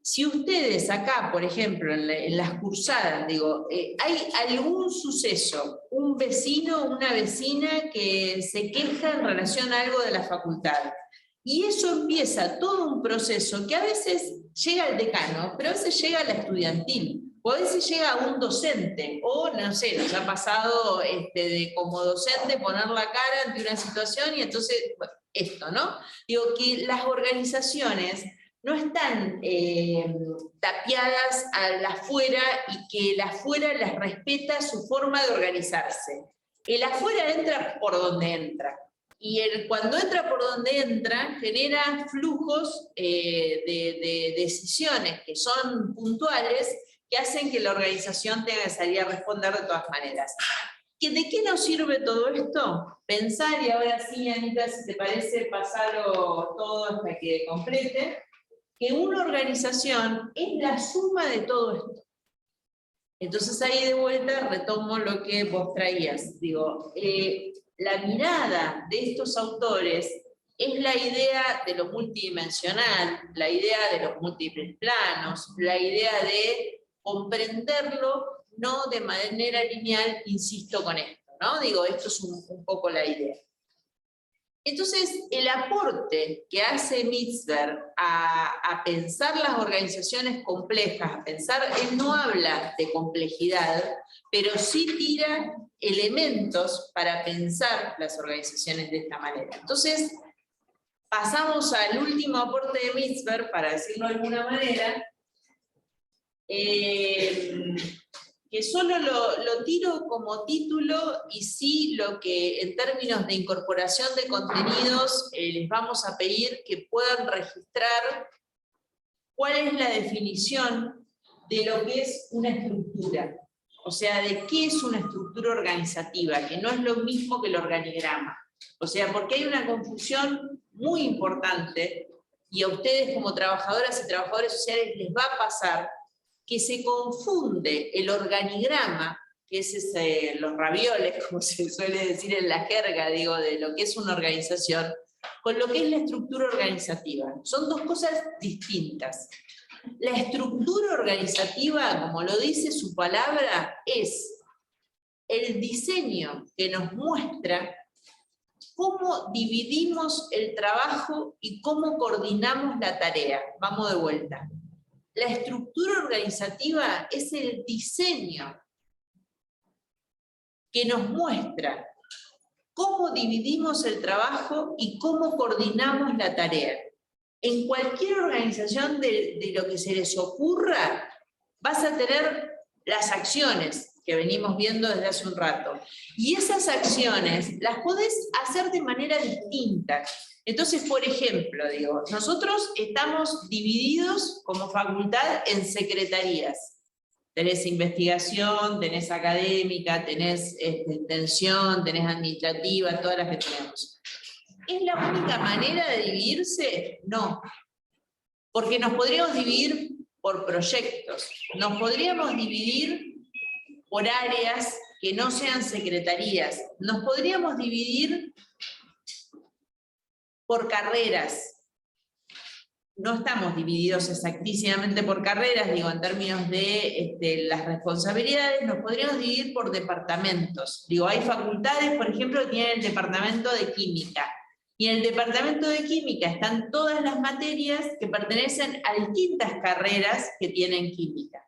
Si ustedes acá, por ejemplo, en las cursadas, digo, hay algún suceso, un vecino o una vecina que se queja en relación a algo de la facultad, y eso empieza todo un proceso que a veces llega al decano, pero a veces llega a la estudiantil, o a veces llega a un docente, o no sé, nos ha pasado de como docente poner la cara ante una situación y entonces, bueno, esto, ¿no? Digo que las organizaciones no están tapiadas al afuera y que el afuera les respeta su forma de organizarse. El afuera entra por donde entra. Y cuando entra por donde entra, genera flujos de decisiones que son puntuales, que hacen que la organización tenga que salir a responder de todas maneras. ¿De qué nos sirve todo esto? Pensar, y ahora sí, Anita, si te parece, pasarlo todo hasta que complete, que una organización es la suma de todo esto. Entonces ahí de vuelta retomo lo que vos traías. Digo, la mirada de estos autores es la idea de lo multidimensional, la idea de los múltiples planos, la idea de comprenderlo no de manera lineal, insisto con esto, ¿no? Digo, esto es un poco la idea. Entonces, el aporte que hace Mitzberg a pensar las organizaciones complejas, a pensar, él no habla de complejidad, pero sí tira elementos para pensar las organizaciones de esta manera. Entonces, pasamos al último aporte de Mitzberg, para decirlo de alguna manera, que solo lo tiro como título, y sí lo que en términos de incorporación de contenidos les vamos a pedir que puedan registrar cuál es la definición de lo que es una estructura. O sea, de qué es una estructura organizativa, que no es lo mismo que el organigrama. O sea, porque hay una confusión muy importante, y a ustedes como trabajadoras y trabajadores sociales les va a pasar, que se confunde el organigrama, que es los ravioles, como se suele decir en la jerga, digo, de lo que es una organización, con lo que es la estructura organizativa. Son dos cosas distintas. La estructura organizativa, como lo dice su palabra, es el diseño que nos muestra cómo dividimos el trabajo y cómo coordinamos la tarea. Vamos de vuelta. La estructura organizativa es el diseño que nos muestra cómo dividimos el trabajo y cómo coordinamos la tarea. En cualquier organización de lo que se les ocurra, vas a tener las acciones que venimos viendo desde hace un rato. Y esas acciones las podés hacer de manera distinta. Entonces, por ejemplo, digo, nosotros estamos divididos como facultad en secretarías. Tenés investigación, tenés académica, tenés extensión, tenés administrativa, todas las que tenemos. ¿Es la única manera de dividirse? No. Porque nos podríamos dividir por proyectos, nos podríamos dividir por áreas que no sean secretarías, nos podríamos dividir por carreras. No estamos divididos exactísimamente por carreras, digo, en términos de las responsabilidades, nos podríamos dividir por departamentos. Digo, hay facultades, por ejemplo, que tienen el departamento de química, y en el departamento de química están todas las materias que pertenecen a distintas carreras que tienen química.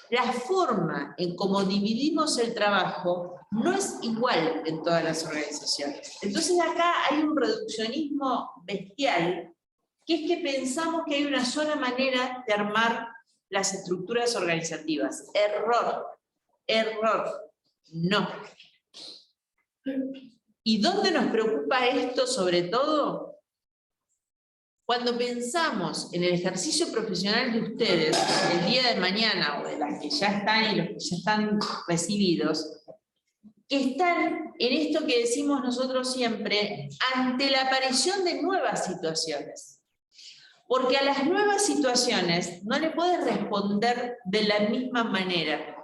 La forma en cómo dividimos el trabajo no es igual en todas las organizaciones. Entonces acá hay un reduccionismo bestial, que es que pensamos que hay una sola manera de armar las estructuras organizativas. Error, error, no. ¿Y dónde nos preocupa esto sobre todo? Cuando pensamos en el ejercicio profesional de ustedes, el día de mañana, o de las que ya están y los que ya están recibidos, que están en esto que decimos nosotros siempre, ante la aparición de nuevas situaciones. Porque a las nuevas situaciones no le puedes responder de la misma manera.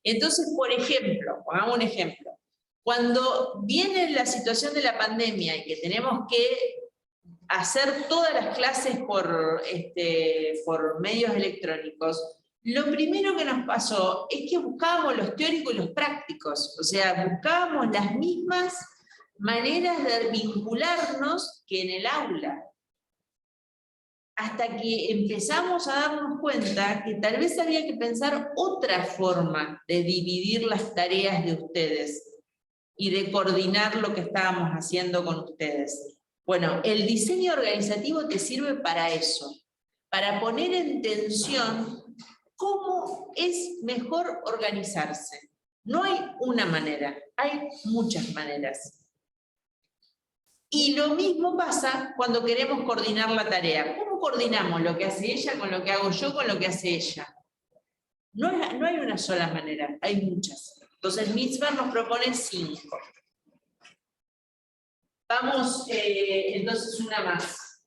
Entonces, por ejemplo, pongamos un ejemplo. Cuando viene la situación de la pandemia y que tenemos que hacer todas las clases por medios electrónicos, lo primero que nos pasó es que buscábamos los teóricos y los prácticos, o sea, buscábamos las mismas maneras de vincularnos que en el aula. Hasta que empezamos a darnos cuenta que tal vez había que pensar otra forma de dividir las tareas de ustedes y de coordinar lo que estábamos haciendo con ustedes. Bueno, el diseño organizativo te sirve para eso, para poner en tensión cómo es mejor organizarse. No hay una manera, hay muchas maneras. Y lo mismo pasa cuando queremos coordinar la tarea. ¿Cómo coordinamos lo que hace ella con lo que hago yo con lo que hace ella? No hay una sola manera, hay muchas. Entonces Mitzberg nos propone 5. Vamos, entonces una más.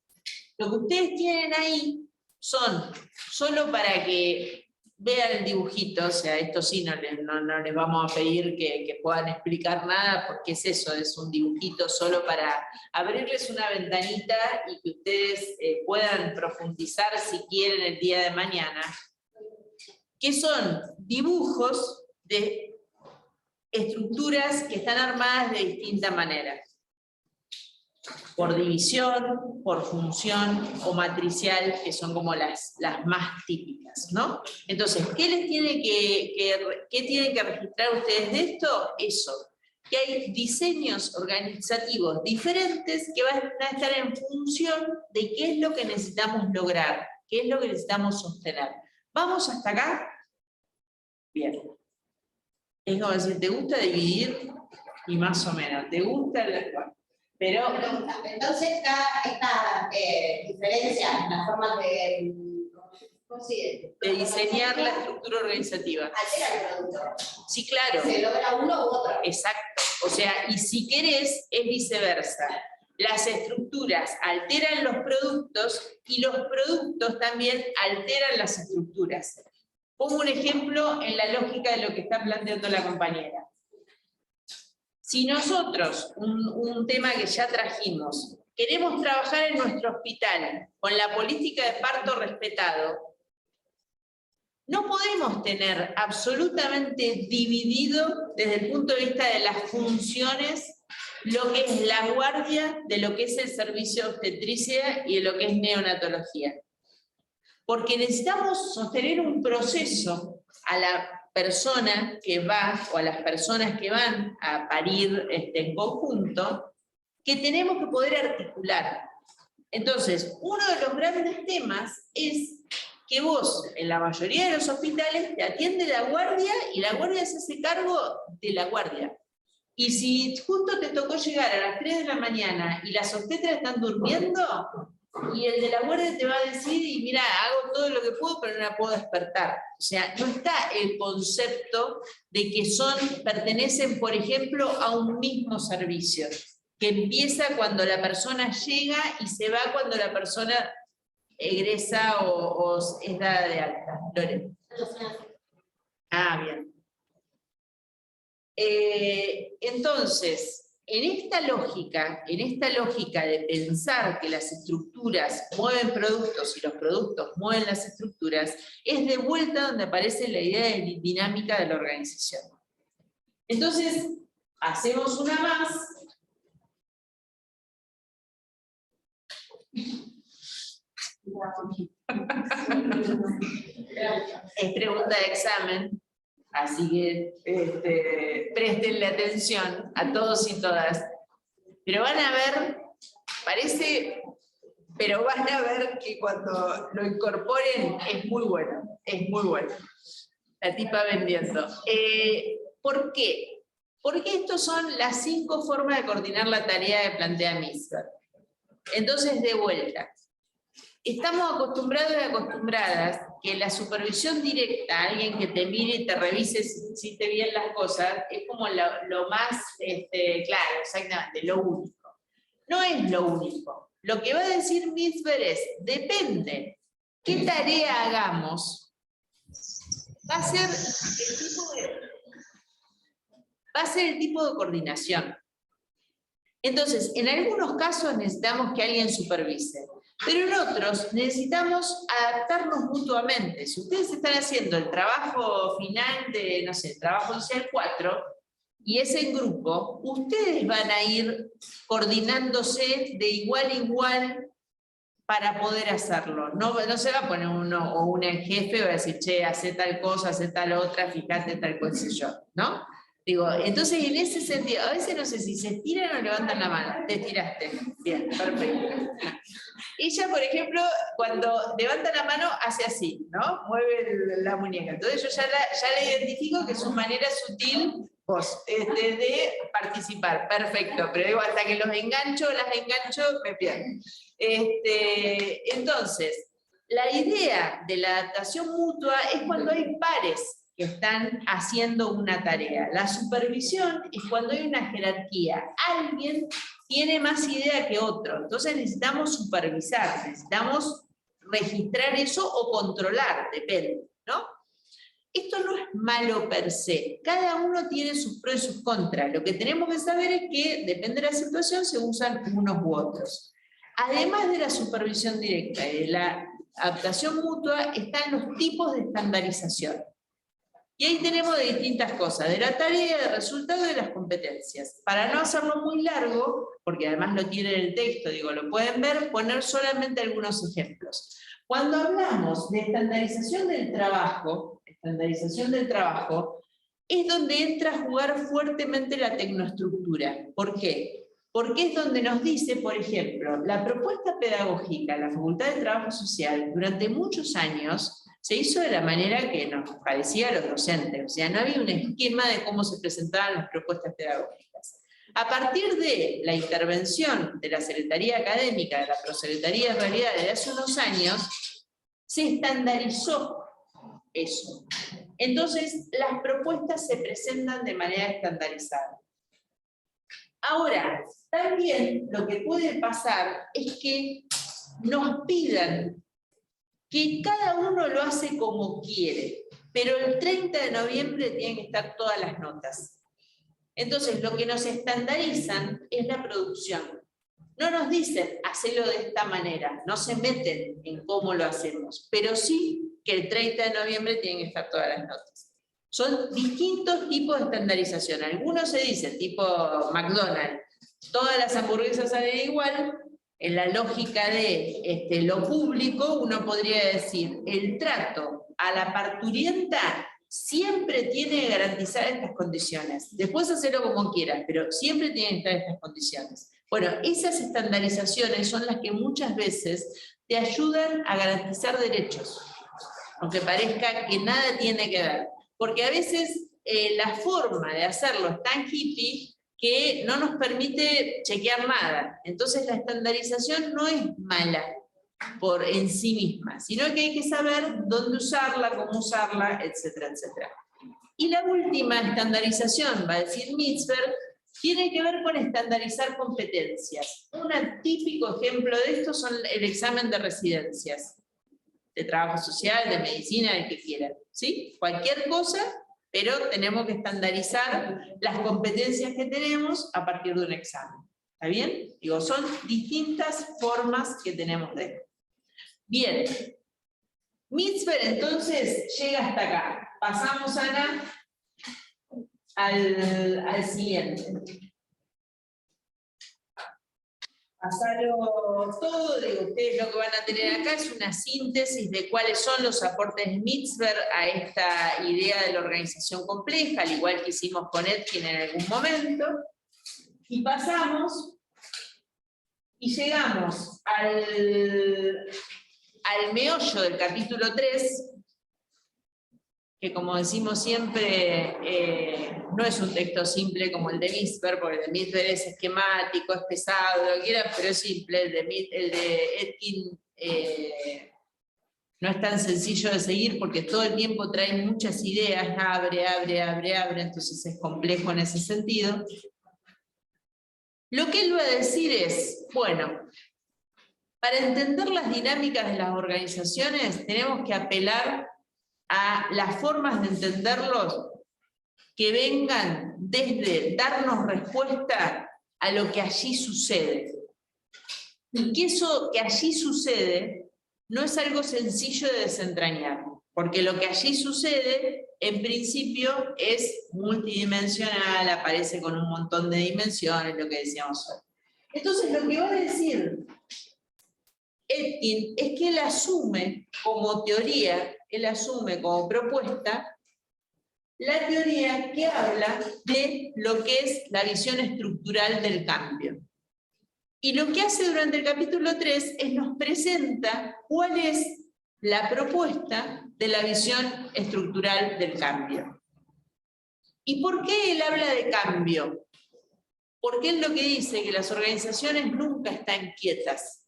Lo que ustedes tienen ahí son, solo para que vean el dibujito, o sea, esto sí no les vamos a pedir que puedan explicar nada, porque es eso, es un dibujito solo para abrirles una ventanita y que ustedes puedan profundizar si quieren el día de mañana, que son dibujos de estructuras que están armadas de distinta manera. Por división, por función o matricial, que son como las más típicas, ¿no? Entonces, ¿qué tienen que registrar ustedes de esto? Eso, que hay diseños organizativos diferentes que van a estar en función de qué es lo que necesitamos lograr, qué es lo que necesitamos sostener. ¿Vamos hasta acá? Bien. Es como decir, ¿te gusta dividir? Y más o menos, ¿te gusta? Pero entonces esta diferencia en las formas de diseñar la estructura organizativa. Altera el producto. Sí, claro. Se logra uno u otro. Exacto. O sea, y si querés, es viceversa. Las estructuras alteran los productos y los productos también alteran las estructuras. Pongo un ejemplo en la lógica de lo que está planteando la compañera. Si nosotros, un tema que ya trajimos, queremos trabajar en nuestro hospital con la política de parto respetado, no podemos tener absolutamente dividido desde el punto de vista de las funciones lo que es la guardia de lo que es el servicio de obstetricia y de lo que es neonatología. Porque necesitamos sostener un proceso a la persona que va, o a las personas que van a parir en conjunto, que tenemos que poder articular. Entonces, uno de los grandes temas es que vos, en la mayoría de los hospitales, te atiende la guardia y la guardia se hace cargo de la guardia. Y si justo te tocó llegar a las 3 de la mañana y las obstetras están durmiendo, y el de la guardia te va a decir, y mira, hago todo lo que puedo, pero no la puedo despertar. O sea, no está el concepto de que pertenecen, por ejemplo, a un mismo servicio, que empieza cuando la persona llega y se va cuando la persona egresa o es dada de alta. Lore. Ah, bien. Entonces, en esta lógica de pensar que las estructuras mueven productos y los productos mueven las estructuras, es de vuelta donde aparece la idea de dinámica de la organización. Entonces, hacemos una más. Es pregunta de examen. Así que prestenle atención a todos y todas. Pero van a ver, pero van a ver que cuando lo incorporen es muy bueno, es muy bueno. La tipa vendiendo. ¿Por qué? Porque estas son las 5 formas de coordinar la tarea que plantea Misberg. Entonces, de vuelta. Estamos acostumbrados y acostumbradas que la supervisión directa, alguien que te mire y te revise si hiciste bien las cosas, es como lo más claro, exactamente, lo único. No es lo único. Lo que va a decir Misberg es, depende qué tarea hagamos, va a ser el tipo de coordinación. Entonces, en algunos casos necesitamos que alguien supervise. Pero en otros necesitamos adaptarnos mutuamente. Si ustedes están haciendo el trabajo final de, no sé, trabajo social 4, y es en grupo, ustedes van a ir coordinándose de igual a igual para poder hacerlo. No se va a poner uno o una en jefe y va a decir, che, hace tal cosa, hace tal otra, fíjate tal cosa, yo, ¿no? Digo, entonces en ese sentido, a veces no sé si se estiran o levantan la mano. Te tiraste. Bien, perfecto. Ella, por ejemplo, cuando levanta la mano, hace así, ¿no? Mueve la muñeca. Entonces yo ya la identifico que es una manera sutil de participar. Perfecto, pero digo, hasta que las engancho, me pierdo. Entonces, la idea de la adaptación mutua es cuando hay pares que están haciendo una tarea. La supervisión es cuando hay una jerarquía. Alguien tiene más idea que otro, entonces necesitamos supervisar, necesitamos registrar eso o controlar, depende, ¿no? Esto no es malo per se, cada uno tiene sus pros y sus contras. Lo que tenemos que saber es que, depende de la situación, se usan unos u otros. Además de la supervisión directa y de la adaptación mutua, están los tipos de estandarización. Y ahí tenemos de distintas cosas, de la tarea, del resultado y de las competencias. Para no hacerlo muy largo, porque además lo tiene en el texto, digo, lo pueden ver, poner solamente algunos ejemplos. Cuando hablamos de estandarización del trabajo, es donde entra a jugar fuertemente la tecnoestructura. ¿Por qué? Porque es donde nos dice, por ejemplo, la propuesta pedagógica en la Facultad de Trabajo Social durante muchos años se hizo de la manera que nos parecía a los docentes, o sea, no había un esquema de cómo se presentaban las propuestas pedagógicas. A partir de la intervención de la Secretaría Académica, de la Prosecretaría en realidad desde hace unos años, se estandarizó eso. Entonces, las propuestas se presentan de manera estandarizada. Ahora, también lo que puede pasar es que nos pidan que cada uno lo hace como quiere, pero el 30 de noviembre tienen que estar todas las notas. Entonces, lo que nos estandarizan es la producción. No nos dicen, hacelo de esta manera, no se meten en cómo lo hacemos, pero sí que el 30 de noviembre tienen que estar todas las notas. Son distintos tipos de estandarización. Algunos se dicen, tipo McDonald's, todas las hamburguesas salen igual. En la lógica de lo público, uno podría decir, el trato a la parturienta siempre tiene que garantizar estas condiciones. Después hacerlo como quieras, pero siempre tienen que estar estas condiciones. Bueno, esas estandarizaciones son las que muchas veces te ayudan a garantizar derechos, aunque parezca que nada tiene que ver. Porque a veces la forma de hacerlo es tan hippie que no nos permite chequear nada. Entonces la estandarización no es mala por en sí misma, sino que hay que saber dónde usarla, cómo usarla, etcétera, etcétera. Y la última estandarización, va a decir Mitzberg, tiene que ver con estandarizar competencias. Un típico ejemplo de esto son el examen de residencias, de trabajo social, de medicina, el que quieran, ¿sí? Cualquier cosa, pero tenemos que estandarizar las competencias que tenemos a partir de un examen. ¿Está bien? Digo, son distintas formas que tenemos de esto. Bien. Mitzberg entonces llega hasta acá. Pasamos, Ana, al siguiente. Pasarlo todo, digo, ustedes lo que van a tener acá es una síntesis de cuáles son los aportes de Mitzberg a esta idea de la organización compleja, al igual que hicimos con Etkin en algún momento. Y pasamos y llegamos al meollo del capítulo 3, que como decimos siempre, no es un texto simple como el de Mitzberg, porque el de Mitzberg es esquemático, es pesado, lo que quieran, pero es simple. El de Etkin no es tan sencillo de seguir porque todo el tiempo trae muchas ideas, abre, entonces es complejo en ese sentido. Lo que él va a decir es, bueno, para entender las dinámicas de las organizaciones tenemos que apelar a las formas de entenderlos que vengan desde darnos respuesta a lo que allí sucede. Y que eso que allí sucede no es algo sencillo de desentrañar, porque lo que allí sucede, en principio, es multidimensional, aparece con un montón de dimensiones, lo que decíamos hoy. Entonces, lo que va a decir Etkin es que él asume como teoría, él asume como propuesta, la teoría que habla de lo que es la visión estructural del cambio. Y lo que hace durante el capítulo 3 es nos presenta cuál es la propuesta de la visión estructural del cambio. ¿Y por qué él habla de cambio? Porque él lo que dice que las organizaciones nunca están quietas,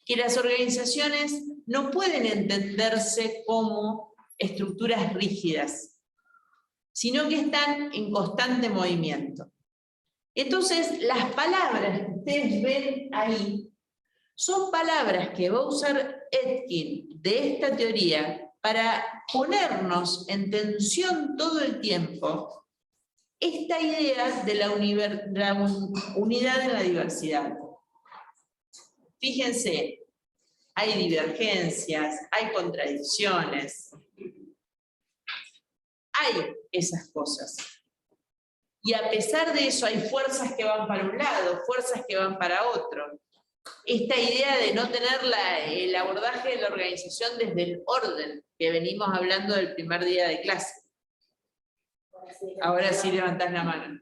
que las organizaciones no pueden entenderse como estructuras rígidas, sino que están en constante movimiento. Entonces, las palabras que ustedes ven ahí son palabras que va a usar Etkin de esta teoría para ponernos en tensión todo el tiempo esta idea de la unidad en la diversidad. Fíjense, hay divergencias, hay contradicciones. hay esas cosas. Y a pesar de eso hay fuerzas que van para un lado, fuerzas que van para otro. Esta idea de no tener el abordaje de la organización desde el orden, que venimos hablando del primer día de clase. Ahora sí levantás la mano.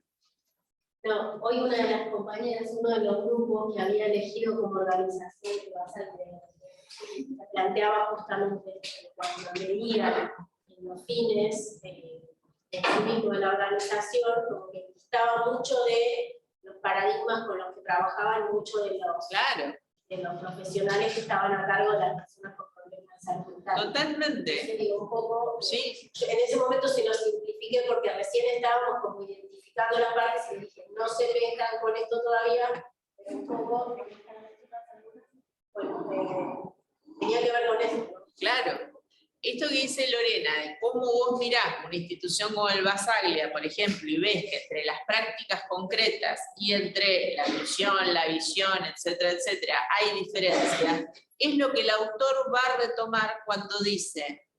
No, hoy una de las compañeras, uno de los grupos que había elegido como organización que va a ser planteaba justamente cuando leía los fines específicos de la organización, como que estaba mucho de los paradigmas con los que trabajaban muchos de los profesionales que estaban a cargo de las personas con problemas de salud mental. Totalmente. Entonces, digo, un poco, sí. En ese momento se lo simplifiqué porque recién estábamos como identificando las partes y dije, no se vengan con esto todavía, pero un poco, bueno, tenía que ver con eso, ¿no? Claro. Esto que dice Lorena, de cómo vos mirás una institución como el Basaglia, por ejemplo, y ves que entre las prácticas concretas y entre la misión, la visión, etcétera, etcétera, hay diferencias, es lo que el autor va a retomar cuando dice,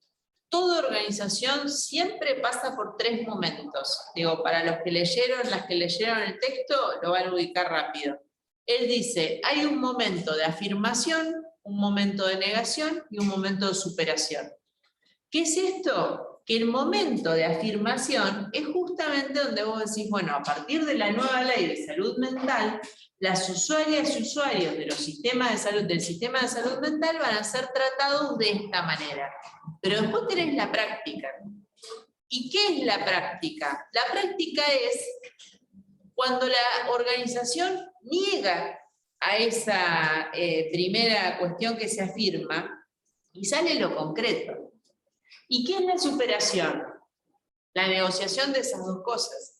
toda organización siempre pasa por 3 momentos. Digo, para los que leyeron, las que leyeron el texto, lo van a ubicar rápido. Él dice, hay un momento de afirmación, un momento de negación y un momento de superación. ¿Qué es esto? Que el momento de afirmación es justamente donde vos decís, bueno, a partir de la nueva ley de salud mental, las usuarias y usuarios de los sistemas de salud, del sistema de salud mental van a ser tratados de esta manera. Pero después tenés la práctica. ¿Y qué es la práctica? La práctica es cuando la organización niega a esa primera cuestión que se afirma y sale lo concreto. ¿Y qué es la superación? La negociación de esas dos cosas.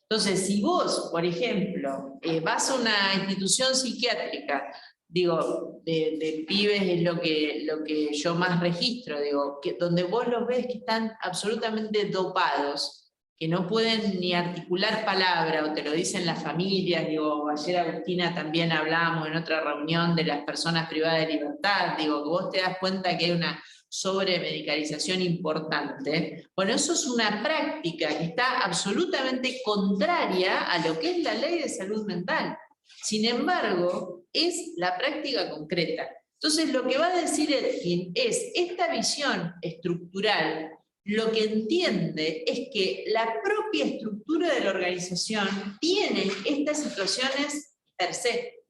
Entonces, si vos, por ejemplo, vas a una institución psiquiátrica, digo, de pibes es lo que yo más registro, digo, donde vos los ves que están absolutamente dopados, que no pueden ni articular palabra, o te lo dicen las familias, digo, ayer Agustina también hablábamos en otra reunión de las personas privadas de libertad, digo, que vos te das cuenta que hay una sobremedicalización importante. Bueno, eso es una práctica que está absolutamente contraria a lo que es la ley de salud mental. Sin embargo, es la práctica concreta. Entonces, lo que va a decir Etkin es, esta visión estructural, lo que entiende es que la propia estructura de la organización tiene estas situaciones per se.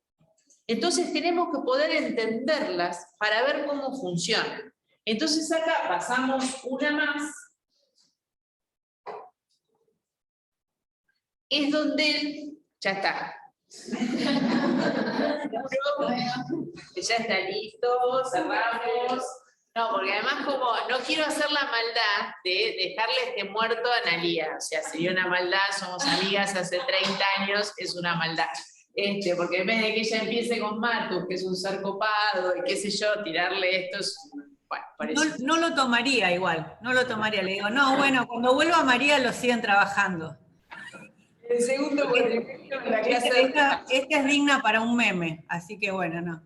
Entonces, tenemos que poder entenderlas para ver cómo funcionan. Entonces acá pasamos una más, es donde él, ya está. Que ya está listo, cerramos. No, porque además como no quiero hacer la maldad de dejarle este muerto a Analía, o sea, sería una maldad, somos amigas hace 30 años, es una maldad. Porque en vez de que ella empiece con Matus, que es un ser copado, y qué sé yo, tirarle estos... Bueno, no lo tomaría igual, no lo tomaría. Le digo, no, bueno, cuando vuelva María lo siguen trabajando. El segundo, por ejemplo, en la clase esta es digna para un meme, así que bueno, no.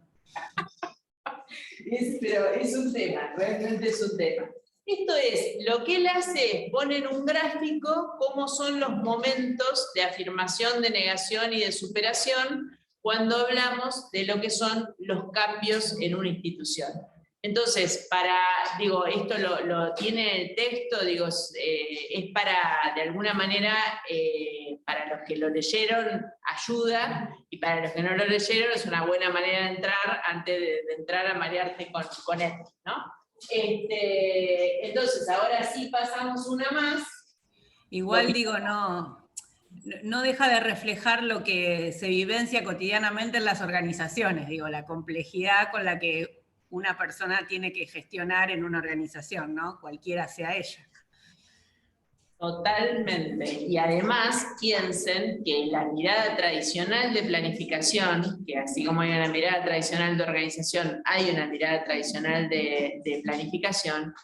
Pero es un tema, realmente es un tema. Esto es, lo que él hace es poner en un gráfico cómo son los momentos de afirmación, de negación y de superación cuando hablamos de lo que son los cambios en una institución. Entonces, esto lo tiene el texto, digo, es para, de alguna manera, para los que lo leyeron, ayuda, y para los que no lo leyeron es una buena manera de entrar, antes de entrar a marearte con él, ¿no? Entonces, ahora sí pasamos una más. Igual digo, no deja de reflejar lo que se vivencia cotidianamente en las organizaciones, digo, la complejidad con la que una persona tiene que gestionar en una organización, ¿no? Cualquiera sea ella. Totalmente. Y además piensen que la mirada tradicional de planificación, que así como hay una mirada tradicional de organización, hay una mirada tradicional de planificación,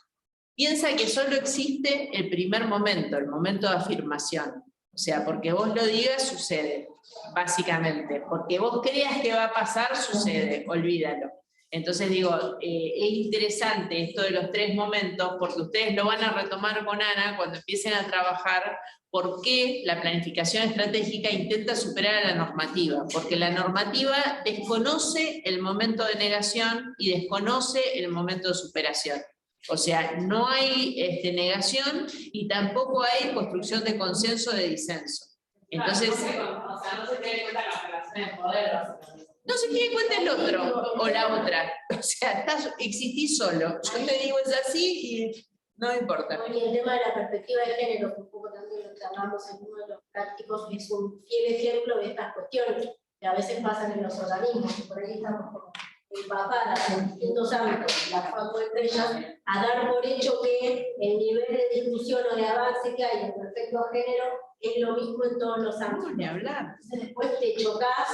piensa que solo existe el primer momento, el momento de afirmación. O sea, porque vos lo digas, sucede, básicamente. Porque vos creas que va a pasar, sucede, olvídalo. Entonces digo, es interesante esto de los 3 momentos, porque ustedes lo van a retomar con Ana cuando empiecen a trabajar por qué la planificación estratégica intenta superar a la normativa, porque la normativa desconoce el momento de negación y desconoce el momento de superación. O sea, no hay negación y tampoco hay construcción de consenso de disenso. Entonces, o sea, no se tiene en cuenta la relación de poder, básicamente. no se tiene en cuenta el otro o la otra. O sea, existís solo. Yo te digo es así y no importa. Bueno, y el tema de la perspectiva de género, que un poco también lo que hablamos en uno de los prácticos, es un fiel ejemplo de estas cuestiones que a veces pasan en los organismos, y por ahí estamos como empapadas en distintos ámbitos, la FACO entre ellas, a dar por hecho que el nivel de discusión o de avance que hay en respecto a género es lo mismo en todos los ámbitos. Ni hablar. Entonces después te chocás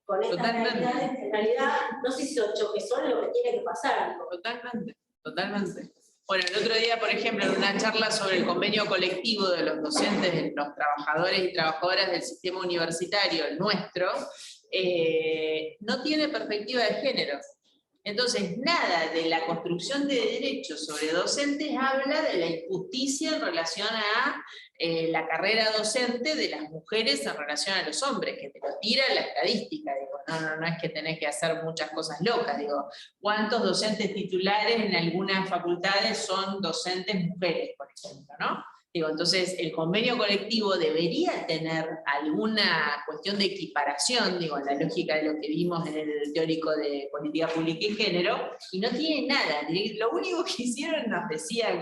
con estas realidades, en realidad no sé si son choques, son lo que tiene que pasar. Totalmente, totalmente. Bueno, el otro día, por ejemplo, en una charla sobre el convenio colectivo de los docentes, los trabajadores y trabajadoras del sistema universitario, el nuestro, no tiene perspectiva de género. Entonces, nada de la construcción de derechos sobre docentes habla de la injusticia en relación a la carrera docente de las mujeres en relación a los hombres, que te lo tira la estadística. Digo, no es que tenés que hacer muchas cosas locas. Digo, ¿cuántos docentes titulares en algunas facultades son docentes mujeres, por ejemplo, ¿no? Digo, entonces, el convenio colectivo debería tener alguna cuestión de equiparación, digo, en la lógica de lo que vimos en el teórico de política pública y género, y no tiene nada. Lo único que hicieron, nos decía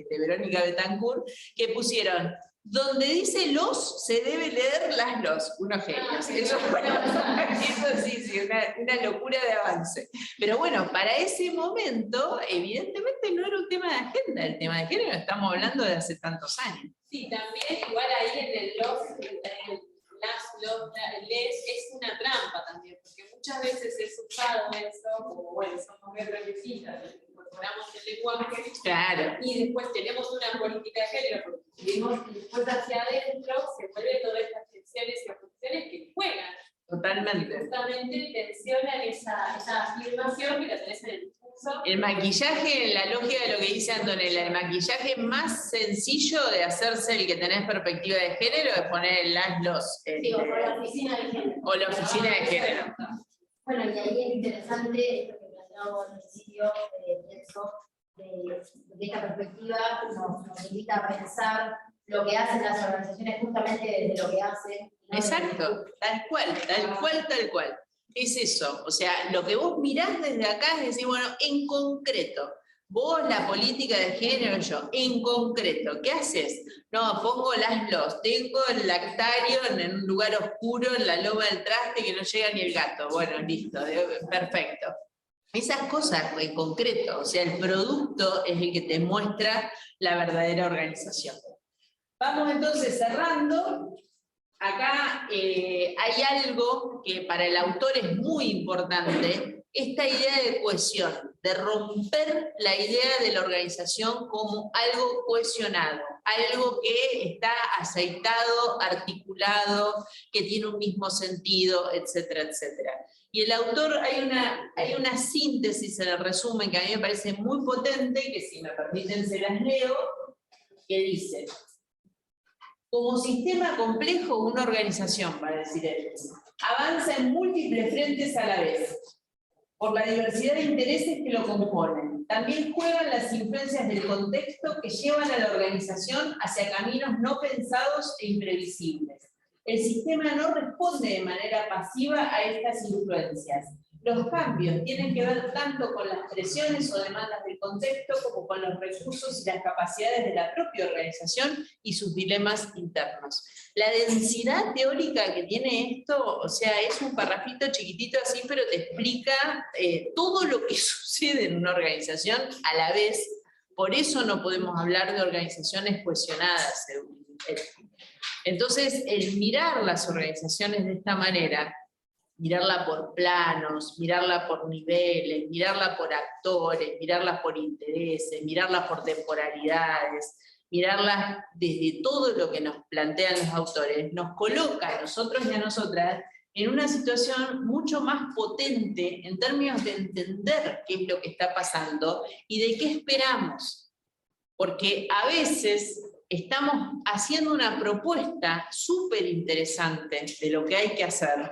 Verónica Betancourt, que pusieron, donde dice los, se debe leer las los, unos genios. Eso, bueno, eso sí, una locura de avance. Pero bueno, para ese momento, evidentemente no era un tema de agenda, el tema de género estamos hablando de hace tantos años. Sí, también igual ahí en el los, les es una trampa también, porque muchas veces es usado eso, como bueno, somos bien progresistas, incorporamos el lenguaje, claro, y después tenemos una política de género, porque vivimos, y después hacia adentro se vuelven todas estas tensiones y oposiciones que juegan. Totalmente. Justamente tensionan esa afirmación que la tenés en el discurso. El maquillaje, en la lógica de lo que dice Antonella, el maquillaje más sencillo de hacerse el que tenés perspectiva de género es poner el las los. Sí, o la oficina de género. O la oficina de género. Bueno, y ahí es interesante esto que planteamos al principio, de esta perspectiva nos invita a pensar lo que hacen las organizaciones justamente desde lo que hacen. ¿no? Exacto, tal cual. Es eso, o sea, lo que vos mirás desde acá es decir, bueno, en concreto, vos la política de género, yo, en concreto, ¿qué haces? No, pongo las los, tengo el lactario en un lugar oscuro, en la loma del traste que no llega ni el gato. Bueno, listo, perfecto. Esas cosas en concreto, o sea, el producto es el que te muestra la verdadera organización. Vamos entonces cerrando. Acá hay algo que para el autor es muy importante, esta idea de cohesión, de romper la idea de la organización como algo cohesionado, algo que está aceitado, articulado, que tiene un mismo sentido, etcétera, etcétera. Y el autor, hay una síntesis en el resumen que a mí me parece muy potente, que si me permiten se las leo, que dice: como sistema complejo, una organización, va a decir él, avanza en múltiples frentes a la vez, por la diversidad de intereses que lo componen. También juegan las influencias del contexto que llevan a la organización hacia caminos no pensados e imprevisibles. El sistema no responde de manera pasiva a estas influencias. Los cambios tienen que ver tanto con las presiones o demandas del contexto como con los recursos y las capacidades de la propia organización y sus dilemas internos. La densidad teórica que tiene esto, o sea, es un parrafito chiquitito así, pero te explica todo lo que sucede en una organización a la vez. Por eso no podemos hablar de organizaciones cohesionadas. Entonces, el mirar las organizaciones de esta manera, mirarla por planos, mirarla por niveles, mirarla por actores, mirarla por intereses, mirarla por temporalidades, mirarla desde todo lo que nos plantean los autores, nos coloca a nosotros y a nosotras en una situación mucho más potente en términos de entender qué es lo que está pasando y de qué esperamos. Porque a veces estamos haciendo una propuesta súper interesante de lo que hay que hacer.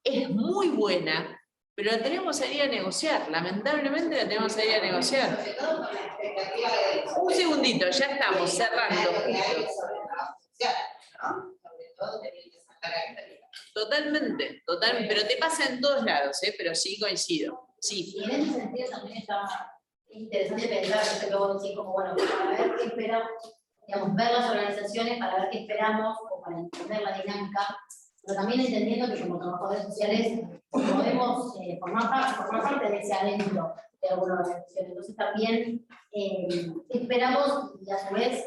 Es muy buena, pero la tenemos que salir a negociar. Lamentablemente la tenemos que salir a negociar. Un segundito, ya estamos cerrando. Totalmente, pero te pasa en todos lados, pero sí coincido. Sí. Y en ese sentido también está interesante pensar, que luego decís como, bueno, para ver qué esperamos, digamos, ver las organizaciones para ver qué esperamos, o para entender la dinámica, pero también entendiendo que como trabajadores sociales podemos formar parte de ese adentro de alguna organización. Entonces también esperamos, y a su vez,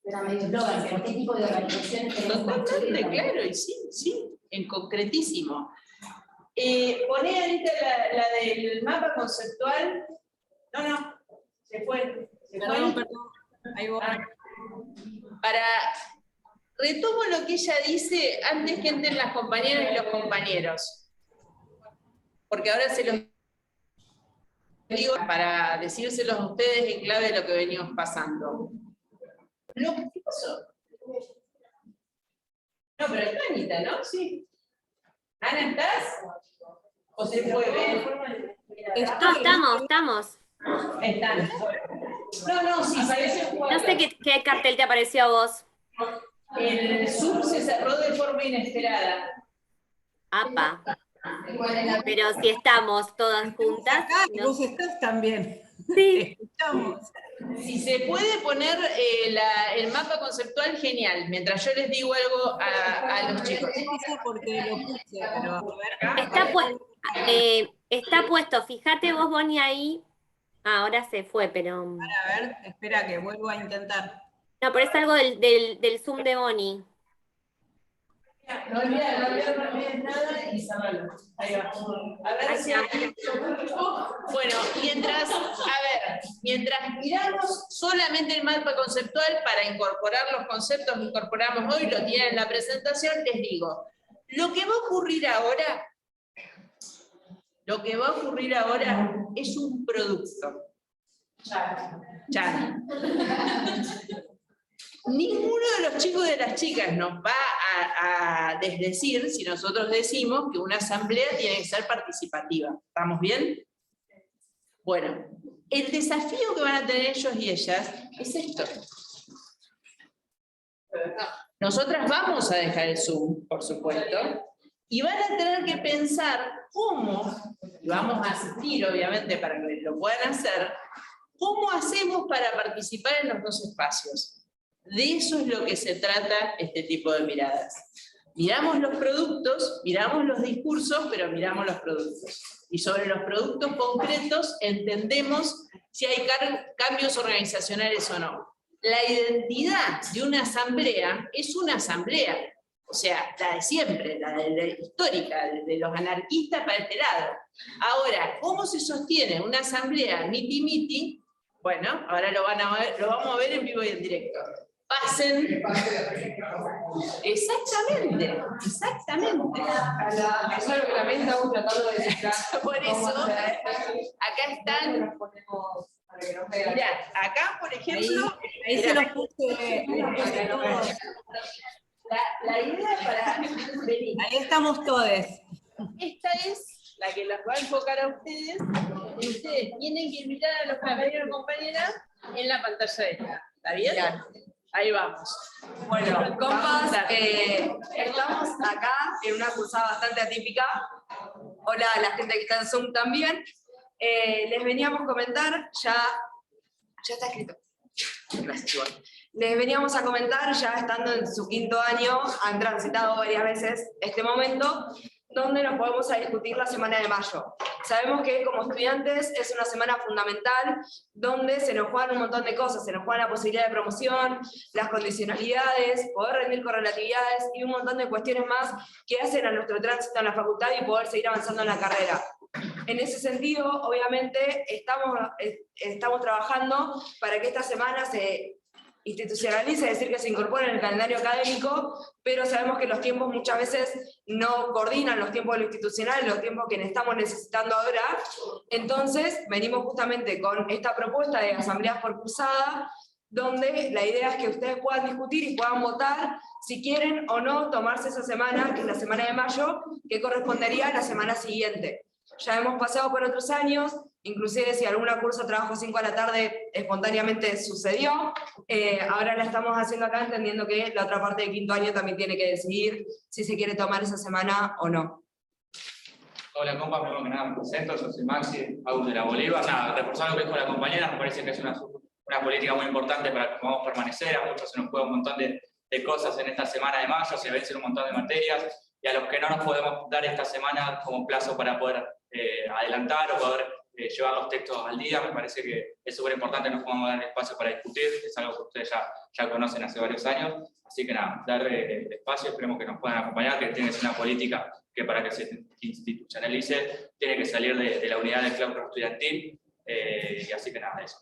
era medio eslogan, pero qué tipo de organizaciones queremos construir. Totalmente, claro, y sí, en concretísimo. Poné ahorita la del mapa conceptual. No, se fue. Perdón, ahí voy. Retomo lo que ella dice antes que entren las compañeras y los compañeros. Porque ahora se los digo para decírselos a ustedes en clave de lo que venimos pasando. ¿Qué pasó? No, pero está Anita, ¿no? Sí. Ana, ¿estás? ¿O se fue? No, estamos. Están. No, sí, parece un No sé qué cartel te apareció a vos. El Zoom se cerró de forma inesperada. Apa. Pero si estamos todas juntas. ¿No? Vos estás también. Sí. Estamos. Si se puede poner el mapa conceptual, genial, mientras yo les digo algo a los chicos. Porque lo puse, pero a ver. Está puesto, fíjate vos, Bonnie, ahí. Ahora se fue, pero... A ver, espera que vuelvo a intentar. No, pero es algo del Zoom de Bonnie. No olvides nada y cerralo. Ahí va. A ver si... Bueno, mientras miramos solamente el mapa conceptual para incorporar los conceptos que incorporamos hoy, lo tienen en la presentación, les digo, lo que va a ocurrir ahora es un producto. Ya. Ninguno de los chicos y de las chicas nos va a desdecir si nosotros decimos que una asamblea tiene que ser participativa. ¿Estamos bien? Bueno, el desafío que van a tener ellos y ellas es esto. Nosotras vamos a dejar el Zoom, por supuesto, y van a tener que pensar cómo, y vamos a asistir obviamente para que lo puedan hacer, cómo hacemos para participar en los dos espacios. De eso es lo que se trata este tipo de miradas. Miramos los productos, miramos los discursos, pero miramos los productos. Y sobre los productos concretos entendemos si hay cambios organizacionales o no. La identidad de una asamblea es una asamblea, o sea, la de siempre, la histórica, de los anarquistas para este lado. Ahora, ¿cómo se sostiene una asamblea miti-miti? Bueno, ahora lo vamos a ver en vivo y en directo. Pasen. Exactamente. Eso es lo que también estamos tratando de descifrar. Por eso, acá están. Mirá, acá, por ejemplo. Ahí se los puse. La idea para venir. Ahí estamos todos. Esta es la que las va a enfocar a ustedes. Y ustedes tienen que invitar a los compañeros y compañeras en la pantalla de esta. ¿Está bien? Ahí vamos. Bueno, compas, estamos acá en una cursada bastante atípica. Hola a la gente que está en Zoom también. Les veníamos a comentar, ya está escrito. Gracias, igual. Les veníamos a comentar, ya estando en su 5º año, han transitado varias veces este momento, donde nos podemos a discutir la semana de mayo. Sabemos que como estudiantes es una semana fundamental, donde se nos juegan un montón de cosas, se nos juega la posibilidad de promoción, las condicionalidades, poder rendir con relatividades y un montón de cuestiones más que hacen a nuestro tránsito en la facultad y poder seguir avanzando en la carrera. En ese sentido, obviamente, estamos trabajando para que esta semana se institucionalice, es decir, que se incorpore en el calendario académico, pero sabemos que los tiempos muchas veces no coordinan los tiempos de lo institucional, los tiempos que estamos necesitando ahora. Entonces, venimos justamente con esta propuesta de asambleas por cursada, donde la idea es que ustedes puedan discutir y puedan votar si quieren o no tomarse esa semana, que es la semana de mayo, que correspondería a la semana siguiente. Ya hemos pasado por otros años, inclusive si alguna curso trabajo 5 a la tarde, espontáneamente sucedió. Ahora la estamos haciendo acá entendiendo que la otra parte del quinto año también tiene que decidir si se quiere tomar esa semana o no. Hola compa, primero que nada me presento, yo soy Maxi, hago de la Bolívar. Nada, reforzando lo que dijo la compañera, me parece que es una política muy importante para que podamos permanecer. A muchos se nos juega un montón de cosas en esta semana de mayo, se vencen un montón de materias, y a los que no nos podemos dar esta semana como plazo para poder adelantar o poder llevar los textos al día, me parece que es súper importante que nos podamos dar espacio para discutir, es algo que ustedes ya conocen hace varios años, así que nada, dar espacio, esperemos que nos puedan acompañar, que tiene que ser una política que para que se institucionalice tiene que salir de la unidad del claustro estudiantil, y así que nada, eso.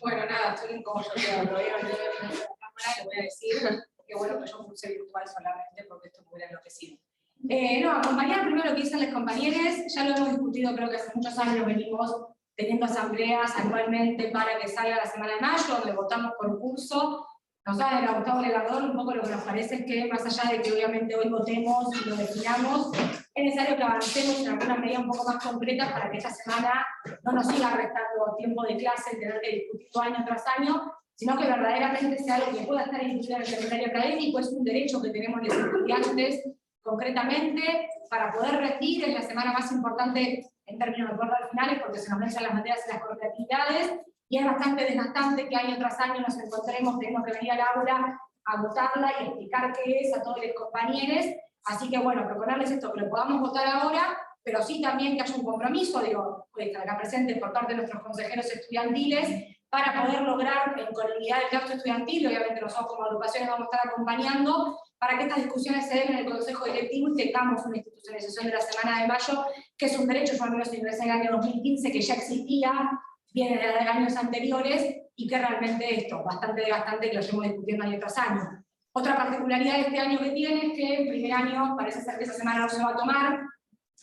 Bueno, nada, estoy como yo creo, lo voy a ver en la cámara y voy a decir que bueno que yo puse virtual solamente porque esto me hubiera enloquecido. No, acompañar primero lo que dicen las compañeras, ya lo hemos discutido, creo que hace muchos años venimos teniendo asambleas anualmente para que salga la semana de mayo, donde votamos por curso. Nos ha Gustavo Legador, un poco lo que nos parece es que, más allá de que obviamente hoy votemos y lo definamos, es necesario que avancemos en alguna medida un poco más concreta para que esta semana no nos siga restando tiempo de clase, tener que discutirlo año tras año, sino que verdaderamente sea algo que pueda estar incluido en el calendario académico, es un derecho que tenemos los estudiantes concretamente para poder rendir, es la semana más importante en términos de cuartos finales porque se nos vencen las materias y las compatibilidades, y es bastante desgastante que año tras año nos encontremos, tenemos que venir al aula a votarla y explicar qué es a todos los compañeros. Así que bueno, proponerles esto, que lo podamos votar ahora, pero sí también que haya un compromiso, digo, pues acá presente por parte de nuestros consejeros estudiantiles, para poder lograr con la unidad del claustro estudiantil, obviamente nosotros como agrupaciones vamos a estar acompañando, para que estas discusiones se den en el Consejo Directivo y tengamos una institucionalización de la semana de mayo, que es un derecho, yo al menos ingresé en el año 2015, que ya existía, viene de años anteriores, y que realmente esto, bastante desgastante que lo estemos discutiendo año tras año. Otra particularidad de este año que tiene es que el primer año parece ser que esa semana no se va a tomar,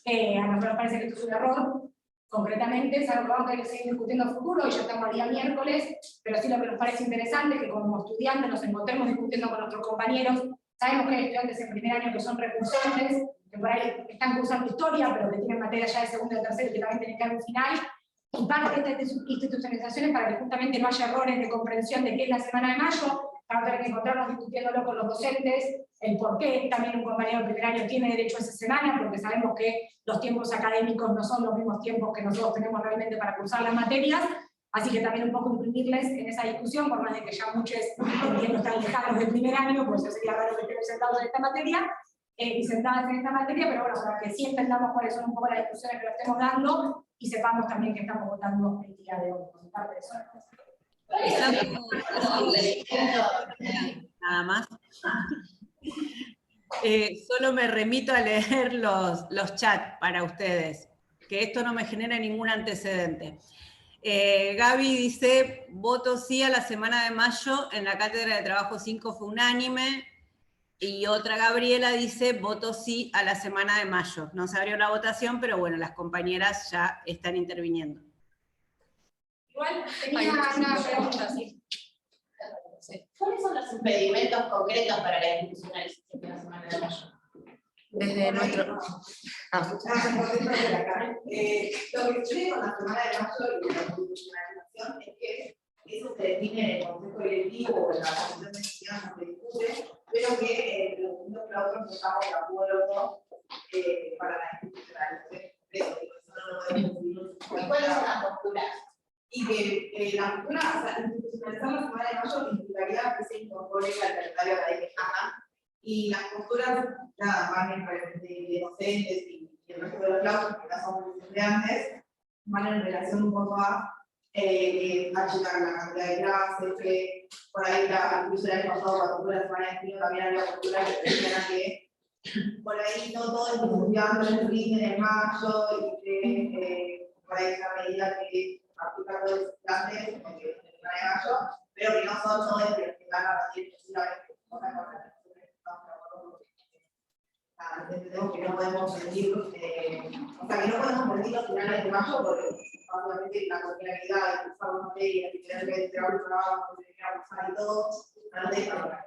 a nosotros nos parece que esto es un error, concretamente, es algo que vamos a tener que seguir discutiendo en futuro, y ya estamos a día miércoles, pero sí lo que nos parece interesante es que como estudiantes nos encontremos discutiendo con nuestros compañeros. Sabemos que hay estudiantes en primer año que son recursantes, que por ahí están cursando historia, pero que tienen materias ya de segundo y tercero y que también tienen que dar un final, y parte de estas institucionalizaciones para que justamente no haya errores de comprensión de qué es la semana de mayo, para tener que encontrarnos discutiéndolo con los docentes, el por qué también un compañero de primer año tiene derecho a esa semana, porque sabemos que los tiempos académicos no son los mismos tiempos que nosotros tenemos realmente para cursar las materias, así que también un poco incluirles en esa discusión, por más de que ya muchos entiendo están lejanos del primer año, pues eso sería raro que estén sentados en esta materia, y sentadas en esta materia, pero bueno, para que sí entendamos cuáles son un poco las discusiones que lo estemos dando, y sepamos también que estamos votando el día de hoy, por parte de eso. Nada más. Solo me remito a leer los chats para ustedes, que esto no me genera ningún antecedente. Gaby dice, voto sí a la semana de mayo, en la cátedra de trabajo 5 fue unánime, y otra Gabriela dice, voto sí a la semana de mayo. No se abrió la votación, pero bueno, las compañeras ya están interviniendo. Igual tenía una pregunta, sí. ¿Cuáles son los impedimentos concretos para la institucionalización de la semana de mayo? Desde nuestro... Lo que sucede con la semana de mayo y la institucionalización es que eso se define en el Consejo Directivo o en la Comisión de Estudiantes, no se discute, pero que los distintos claustros estamos de acuerdo para la institucionalización. Eso no lo podemos decidir. ¿Cuáles son las posturas? Y que la postura, o sea, institucionalizar la semana de mayo implicaría que se incorpore al calendario académico. Y las posturas, nada más de docentes y el resto de los claustros, que ya son estudiantes, van en relación un poco a achicar la cantidad de clases, que por ahí incluso el año pasado, cuando la semana de estudio, también había posturas que decían que por ahí no todos los estudiantes rinden en mayo y que por ahí esa medida que aplica a todos los estudiantes en el semana de mayo, pero que no son decir, o sea, que no podemos permitir los finales de mayo porque básicamente la complejidad de cursar una materia y tener que entregar un trabajo, tener que avanzar y todo, no nos deja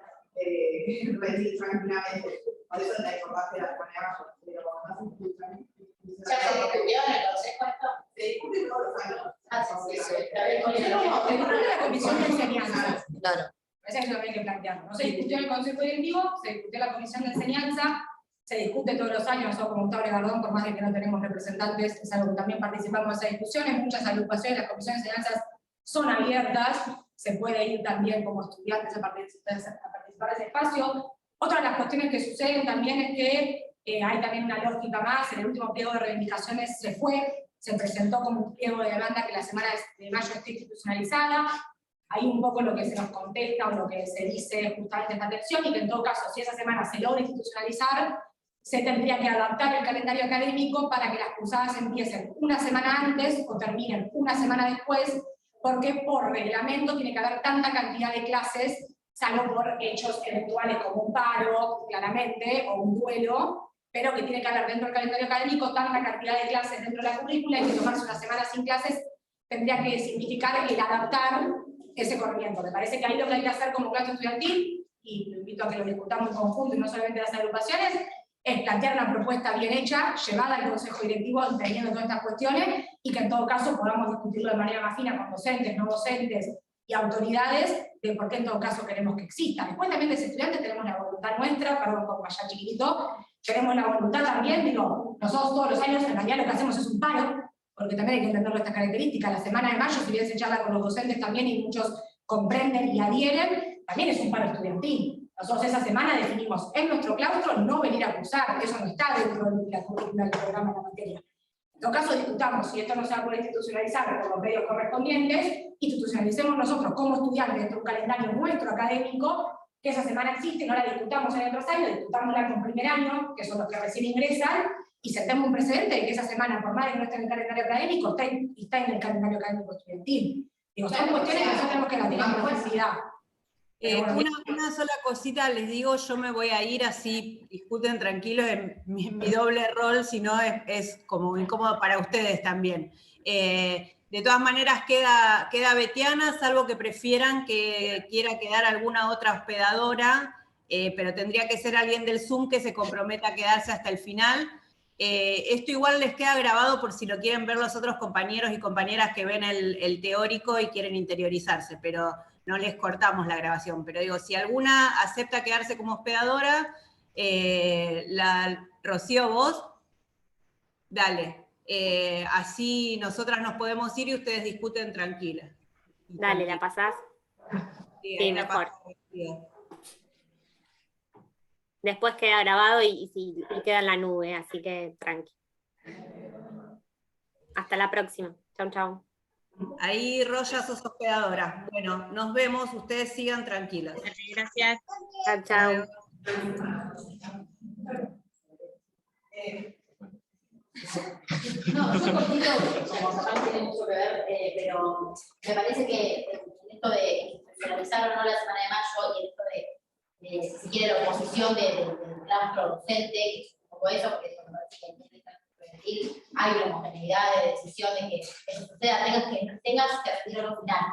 rendir tranquilamente. Por eso es la importancia de la manera pero no se escuchan. ¿Ya se discutió en el consejo esto? Se discute todos los años. La comisión de enseñanza. Claro. Eso es lo que hay que plantear. No se discutió en el consejo directivo, se discutió en la comisión de enseñanza, se discute todos los años. Nosotros como Gustavo Gardón, por más de que no tenemos representantes, es algo que también participamos en esas discusiones. Muchas agrupaciones, las comisiones de enseñanzas son abiertas, se puede ir también como estudiantes a participar de ese espacio. Otra de las cuestiones que suceden también es que hay también una lógica más. En el último pliego de reivindicaciones se presentó como un pliego de demanda que la semana de mayo esté institucionalizada. Ahí un poco lo que se nos contesta o lo que se dice justamente esta atención, y que en todo caso, si esa semana se logra institucionalizar, se tendría que adaptar el calendario académico para que las cursadas empiecen una semana antes o terminen una semana después, porque por reglamento tiene que haber tanta cantidad de clases, salvo por hechos eventuales como un paro, claramente, o un duelo, pero que tiene que haber dentro del calendario académico tanta cantidad de clases dentro de la currícula, y que tomarse una semana sin clases tendría que significar el adaptar ese corrimiento. Me parece que ahí lo que hay que hacer como clase estudiantil, y lo invito a que lo discutamos en conjunto y no solamente las agrupaciones, es plantear una propuesta bien hecha, llevada al consejo directivo, entendiendo todas estas cuestiones, y que en todo caso podamos discutirlo de manera más fina con docentes, no docentes y autoridades, de por qué en todo caso queremos que exista. Después también de ese estudiante tenemos la voluntad nuestra, perdón, como allá chiquitito, tenemos la voluntad también, digo, nosotros todos los años en realidad lo que hacemos es un paro, porque también hay que entender nuestras características. La semana de mayo, si bien se charla con los docentes también y muchos comprenden y adhieren, también es un paro estudiantil. Nosotros esa semana definimos en nuestro claustro no venir a cursar, eso no está dentro de la currícula del programa de la materia. En todo caso discutamos si esto no se va a poder institucionalizar por los medios correspondientes, institucionalicemos nosotros como estudiantes dentro de un calendario nuestro académico, que esa semana existe, no la discutamos en otros años, discutámosla con primer año, que son los que recién ingresan, y sentemos un precedente de que esa semana, por más de que no esté en el calendario académico, está en el calendario académico estudiantil. Digo, son cuestiones que nosotros tenemos que debatir con profundidad. Una sola cosita les digo, yo me voy a ir así, discuten tranquilos, en mi doble rol, si no es como incómodo para ustedes también. De todas maneras queda Betiana, salvo que prefieran que quiera quedar alguna otra hospedadora, pero tendría que ser alguien del Zoom que se comprometa a quedarse hasta el final. Esto igual les queda grabado por si lo quieren ver los otros compañeros y compañeras que ven el teórico y quieren interiorizarse, pero no les cortamos la grabación. Pero digo, si alguna acepta quedarse como hospedadora, Rocío, vos, dale. Así nosotras nos podemos ir y ustedes discuten tranquilas. Dale, ¿la pasás? Sí, mejor. Después queda grabado y queda en la nube, así que tranqui. Hasta la próxima. Chau, chau. Ahí, Roya, sos hospedadora. Bueno, nos vemos, ustedes sigan tranquilos. Gracias. Chau, chau. No, yo cortito, como capaz tiene mucho que ver, pero me parece que esto de institucionalizar o no la semana de mayo y esto de si se quiere la oposición del claustro docente, que es un poco eso, porque eso me parece que hay una homogeneidad de decisión de que eso suceda, tengas que asistir a lo final.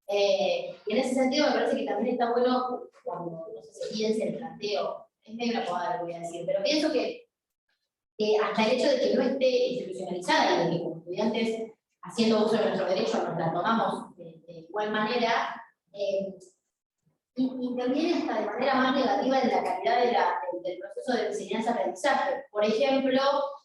Y en ese sentido me parece que también está bueno cuando no sé, se piense el planteo, es medio una pavada lo que voy a decir, pero pienso que hasta el hecho de que no esté institucionalizada y de que como estudiantes, haciendo uso de nuestro derecho, nos la tomamos de igual manera, interviene hasta de manera más negativa en la calidad del proceso de enseñanza-aprendizaje. Por ejemplo,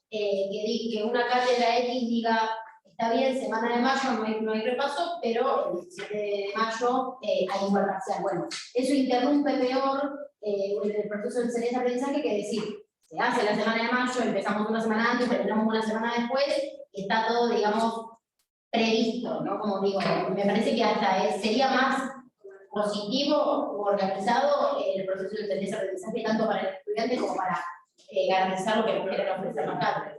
que una cátedra X diga, está bien, semana de mayo no hay repaso, pero el 17 de mayo hay igual parcial. Bueno, eso interrumpe peor el proceso de enseñanza-aprendizaje que decir, se hace la semana de mayo, empezamos una semana antes, terminamos una semana después, y está todo, digamos, previsto, ¿no? Como digo, me parece que hasta sería más positivo o organizado el proceso de enseñanza-aprendizaje, tanto para el estudiante como para garantizar lo que nos quieren ofrecer los padres.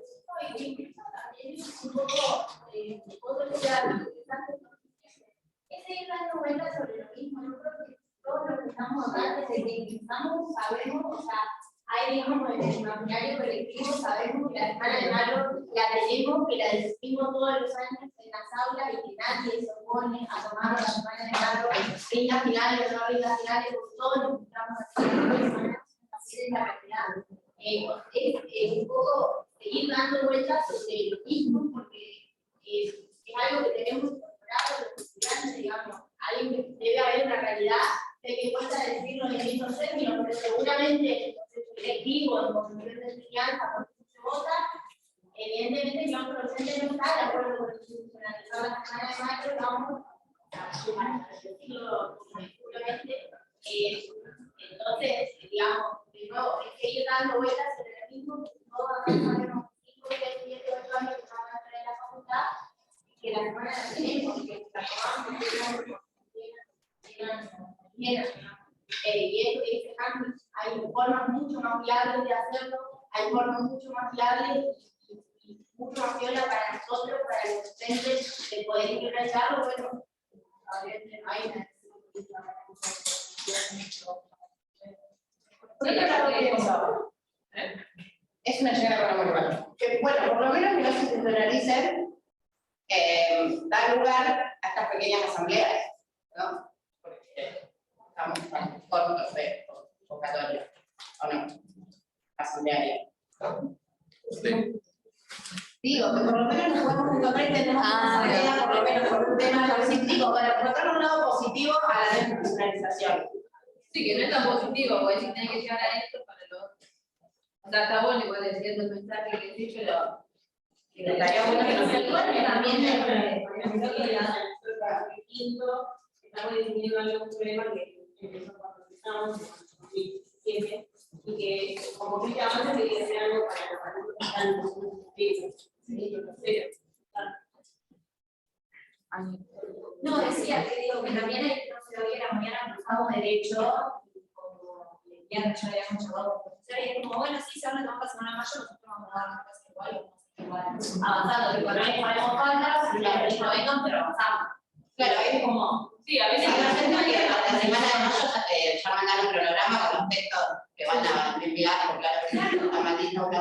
Un poco, seguir dando vueltas sobre lo mismo. Yo creo que todos los que estamos acá, desde que empezamos, sabemos, o sea, hay, digamos, en el imaginario colectivo, sabemos que la Semana de Mayo la tenemos, que la discutimos todos los años en las aulas y que nadie se opone a tomar la Semana de Mayo, rindas finales o no rindas finales, porque todos nos estamos haciendo así es la realidad. Es un poco seguir dando vueltas sobre lo mismo, porque es algo que tenemos incorporado los estudiantes, digamos, debe haber una realidad de que cuesta decirlo en estos términos, pero seguramente en el colectivo, en construcción de enseñanza, por eso se vota, evidentemente que otro docente no está de acuerdo con institucionalizar la Semana de Mayo, vamos a decirlo puramente. Entonces, digamos, de nuevo, es que ir dando vueltas sobre el mismo, que todos sabemos 5, 6, 7, 8 años que van a entrar en la facultad, que la semana la tenemos, que la tomamos, y ese cambio, hay formas mucho más viables de hacerlo, hay formas mucho más viables y mucho más viola para nosotros, para los docentes, de poder implementarlo. Bueno, hay una es una llegada para motivar. Que, bueno, por lo menos que no se institucionalicen, dar lugar a estas pequeñas asambleas, ¿no? Porque estamos cortos de convocatoria, ¿o no? Asamblearia. Sí. Digo, que por lo menos nos podemos encontrar y tenemos una asamblea, por lo menos por un tema positivo, para encontrar un lado positivo a la despersonalización. Sí, que no es tan positivo, porque si tenés que llegar a esto para los... O sea, está bueno igual decir el mensaje que sí, pero... Que estaría bueno que nos Igual también, por ejemplo, que el quinto, estamos definiendo algún problema que empezó cuando empezamos en 2017, y que como que antes de que sea algo para los no, decía que digo que también hay, no sé, hoy a la mañana cruzamos derecho, y como ya habíamos charlado con profesores, y es como, bueno, sí, se van a tomar la semana de mayo, nosotros vamos a dar una clase igual, avanzando, que por ahí ponemos faltas, y la no vengan, pero avanzamos. Claro, es como... Sí, a veces la semana de mayo ya mandaron un cronograma con los textos que van a enviar, porque claro, la maldita una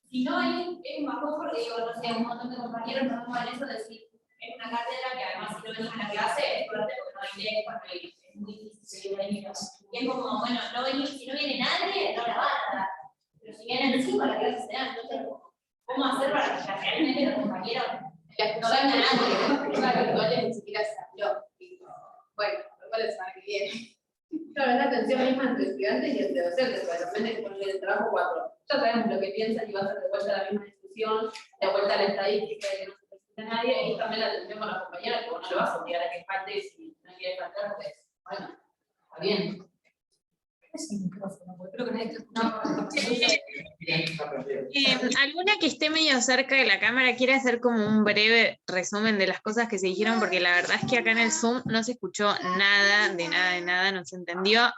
Si no, es un bajón porque digo, no sé, un montón de compañeros nos vamos en eso de decir, es una cátedra que además si no venís a la clase es fuerte porque no hay lengua, no hay, es muy difícil venir. Y es como, bueno, no venís, si no viene nadie, no la van a dar. Pero si vienen 5 la clase se dan, entonces, ¿cómo hacer para que realmente los compañeros no vengan a nadie? claro, igual ni siquiera se habló. Bueno, igual la semana que viene. Claro, es la tensión misma entre estudiantes y entre docentes, porque realmente es poner el trabajo 4. Ya sabemos lo que piensan y va a ser de vuelta a la misma discusión, de vuelta a la estadística de que no se presenta nadie, y también la atención con las compañeras, porque no le vas a obligar a que falte si no quiere faltar, pues, bueno, está bien. Creo que nadie está escuchando. ¿Alguna que esté medio cerca de la cámara quiere hacer como un breve resumen de las cosas que se dijeron? Porque la verdad es que acá en el Zoom no se escuchó nada, de nada, no se entendió.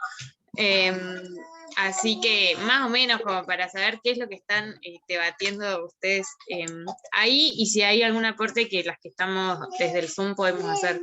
Así que más o menos como para saber qué es lo que están debatiendo ustedes ahí y si hay algún aporte que las que estamos desde el Zoom podemos hacer.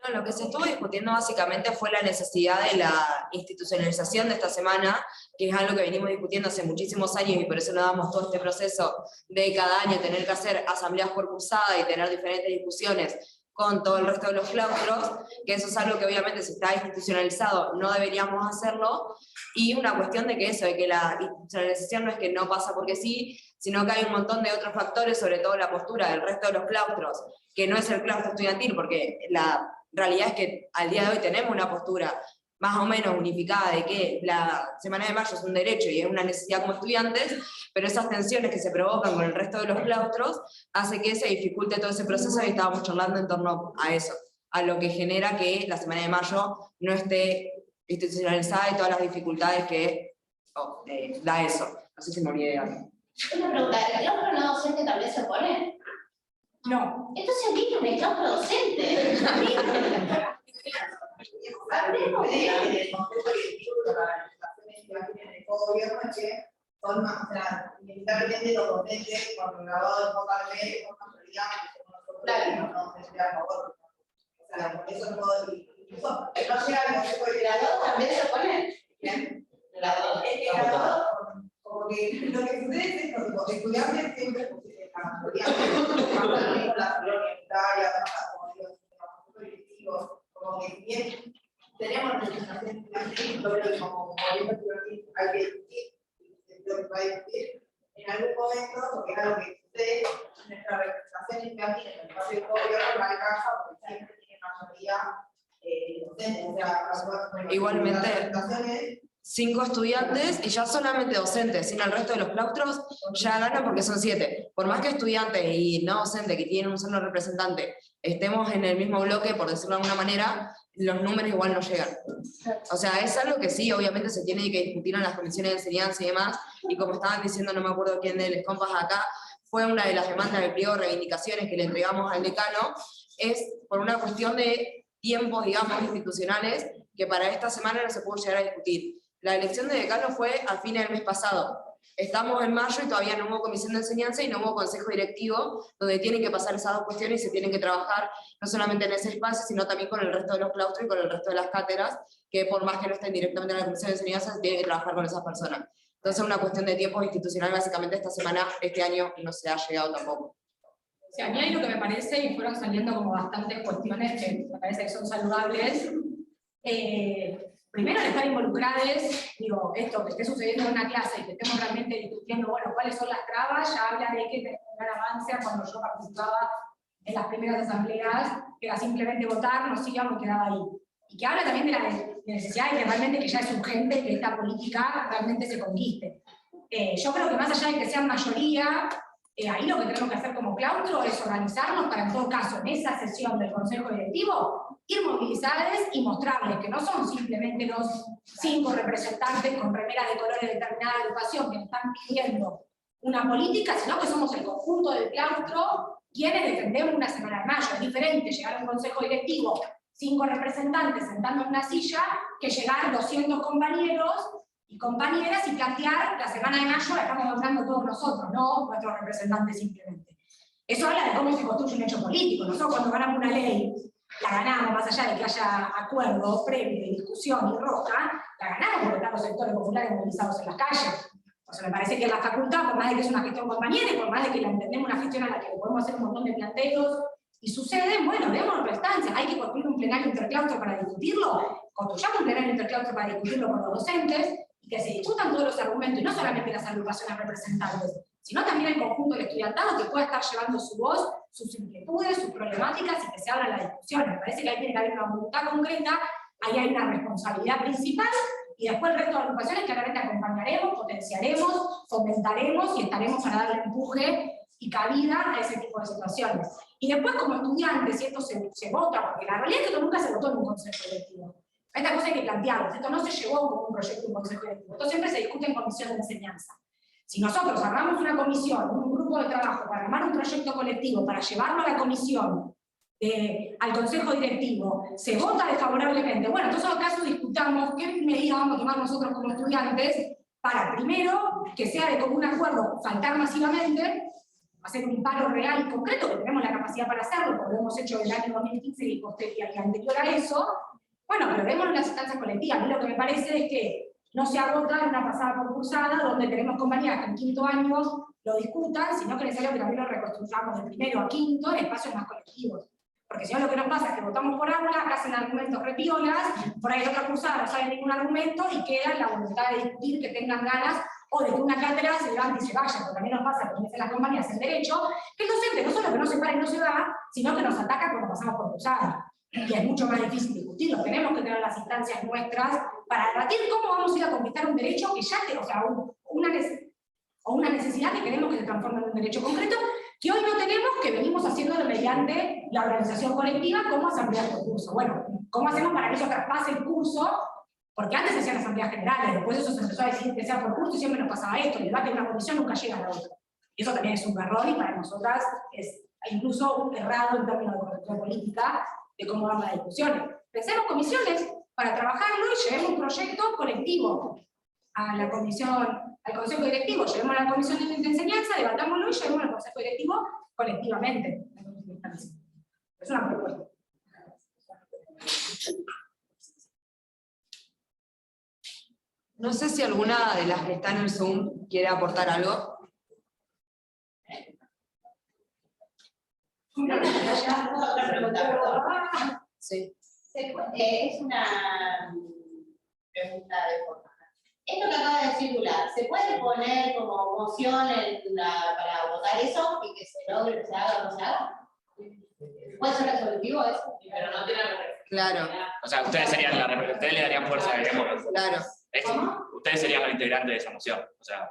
No, lo que se estuvo discutiendo básicamente fue la necesidad de la institucionalización de esta semana, que es algo que venimos discutiendo hace muchísimos años y por eso nos damos todo este proceso de cada año tener que hacer asambleas por cursada y tener diferentes discusiones con todo el resto de los claustros, que eso es algo que obviamente si está institucionalizado no deberíamos hacerlo, y una cuestión de que eso, de que la institucionalización no es que no pasa porque sí, sino que hay un montón de otros factores, sobre todo la postura del resto de los claustros, que no es el claustro estudiantil, porque la realidad es que al día de hoy tenemos una postura más o menos unificada de que la Semana de Mayo es un derecho y es una necesidad como estudiantes, pero esas tensiones que se provocan con el resto de los claustros hace que se dificulte todo ese proceso y estábamos charlando en torno a eso, a lo que genera que la Semana de Mayo no esté institucionalizada y todas las dificultades que da eso. No sé si me olvidé de algo. Una pregunta, ¿el claustro no docente también se opone? No. Entonces aquí no me claustro docente. Son más, o sea, inevitablemente los docentes, cuando grabados en poca ley, son mayoría que somos nosotros, y no nos a favor. O sea, por eso no puedo Eso, que no llega al consejo de graduado también se opone. Bien. Graduado. Es que graduado, como que lo que sucede es esto, los estudiantes siempre, la mayoría, la flor unitaria, como digo, los directivos, como que bien tenemos representación estudiantil, pero como movimiento estudiantil hay que discutir, lo que va a discutir en algún momento, porque era lo que sucede, nuestra representación estudiantil en el espacio de gobierno no alcanza, porque siempre tiene mayoría docente, o sea, igualmente. 5 estudiantes y ya solamente docentes, sin el resto de los claustros, ya ganan porque son 7. Por más que estudiantes y no docentes que tienen un solo representante estemos en el mismo bloque, por decirlo de alguna manera, los números igual no llegan. O sea, es algo que sí, obviamente se tiene que discutir en las comisiones de enseñanza y demás, y como estaban diciendo, no me acuerdo quién de los compas acá, fue una de las demandas del pliego de reivindicaciones que le entregamos al decano, es por una cuestión de tiempos, digamos, institucionales, que para esta semana no se pudo llegar a discutir. La elección de decano fue a fines del mes pasado. Estamos en mayo y todavía no hubo comisión de enseñanza y no hubo consejo directivo, donde tienen que pasar esas dos cuestiones y se tienen que trabajar no solamente en ese espacio, sino también con el resto de los claustros y con el resto de las cátedras, que por más que no estén directamente en la comisión de enseñanza, se tienen que trabajar con esas personas. Entonces es una cuestión de tiempo institucional, básicamente esta semana, este año, no se ha llegado tampoco. Sí, a mí hay lo que me parece, y fueron saliendo como bastantes cuestiones que me parece que son saludables. Primero, el estar involucrados, digo, esto que esté sucediendo en una clase y que estemos realmente discutiendo, bueno, cuáles son las trabas, ya habla de que tenemos un gran avance a cuando yo participaba en las primeras asambleas, que era simplemente votar, nos íbamos y quedaba ahí. Y que habla también de la necesidad de que realmente que ya es urgente que esta política realmente se conquiste. Yo creo que más allá de que sean mayoría, ahí lo que tenemos que hacer como claustro es organizarnos para, en todo caso, en esa sesión del Consejo Directivo, ir movilizados y mostrarles que no son simplemente los 5 representantes con remeras de colores de determinada agrupación que están pidiendo una política, sino que somos el conjunto del claustro quienes defendemos una semana de mayo. Es diferente llegar a un Consejo Directivo, 5 representantes sentando en una silla, que llegar 200 compañeros y compañeras y plantear la semana de mayo la estamos hablando todos nosotros, no nuestros representantes simplemente. Eso habla de cómo se construye un hecho político. Nosotros cuando ganamos una ley, la ganamos más allá de que haya acuerdo previo de discusión y roja, la ganamos porque están los sectores populares movilizados en las calles. O sea, me parece que la facultad, por más de que es una gestión compañera y por más de que la entendemos una gestión a la que le podemos hacer un montón de planteos y sucede, bueno, demos prestancia. Hay que construir un plenario interclaustro para discutirlo, construyamos un plenario interclaustro para discutirlo con los docentes, y que se discutan todos los argumentos, y no solamente las agrupaciones representantes, sino también el conjunto del estudiantado que pueda estar llevando su voz, sus inquietudes, sus problemáticas, y que se abran las discusiones. Me parece que ahí tiene que haber una voluntad concreta, ahí hay una responsabilidad principal, y después el resto de agrupaciones claramente acompañaremos, potenciaremos, fomentaremos y estaremos para darle empuje y cabida a ese tipo de situaciones. Y después como estudiantes, si esto se vota, porque la realidad es que esto nunca se votó en un consejo directivo. Esta cosa hay que plantearlo, esto no se llevó como un proyecto de un consejo directivo, esto siempre se discute en comisión de enseñanza. Si nosotros armamos una comisión, un grupo de trabajo para armar un proyecto colectivo, para llevarlo a la comisión, al consejo directivo, se vota desfavorablemente, bueno, entonces acaso discutamos qué medidas vamos a tomar nosotros como estudiantes para, primero, que sea de común acuerdo faltar masivamente, hacer un paro real y concreto, que tenemos la capacidad para hacerlo, porque lo hemos hecho el año 2015 y posterior y anterior a eso. Bueno, pero vemos en las instancias colectivas. A mí lo que me parece es que no se agota en una pasada concursada donde tenemos compañías que en quinto año lo discutan, sino que es necesario que también lo reconstruyamos de primero a quinto en espacios más colectivos. Porque si no, lo que nos pasa es que votamos por aula, hacen argumentos repiolas, por ahí la otra cursada no sabe ningún argumento y queda la voluntad de discutir, que tengan ganas, o de que una cátedra se levante y se vaya, porque también nos pasa, como dicen las compañías en derecho, que el docente no solo que no se para y no se va, sino que nos ataca cuando pasamos por cursada. Y es mucho más difícil discutirlo. Tenemos que tener las instancias nuestras para debatir cómo vamos a ir a conquistar un derecho que ya o sea, una necesidad que queremos que se transforme en un derecho concreto, que hoy no tenemos, que venimos haciéndolo mediante la organización colectiva como asamblea de curso. Bueno, ¿cómo hacemos para que eso traspase el curso? Porque antes se hacían asambleas generales, después eso se empezó a decir que sea por curso y siempre nos pasaba esto, el debate de una comisión nunca llega a la otra. Y eso también es un error y para nosotras es incluso un errado en términos de corrección política de cómo van las discusiones. Pensemos comisiones para trabajarlo y llevemos un proyecto colectivo a la comisión, al consejo directivo, llevemos a la comisión de enseñanza, debatámoslo y llevemos al consejo directivo colectivamente. Es una propuesta. No sé si alguna de las que están en el Zoom quiere aportar algo. Otra pregunta, perdón. Sí. Es una pregunta de forma. Esto que acaba de circular, ¿se puede poner como moción para votar eso y que se logre, se haga o no se haga? ¿Puede ser resolutivo eso? Pero no tiene Claro. O sea, ustedes ustedes le darían fuerza, digamos. Claro. Ustedes serían los integrantes de esa moción. O sea,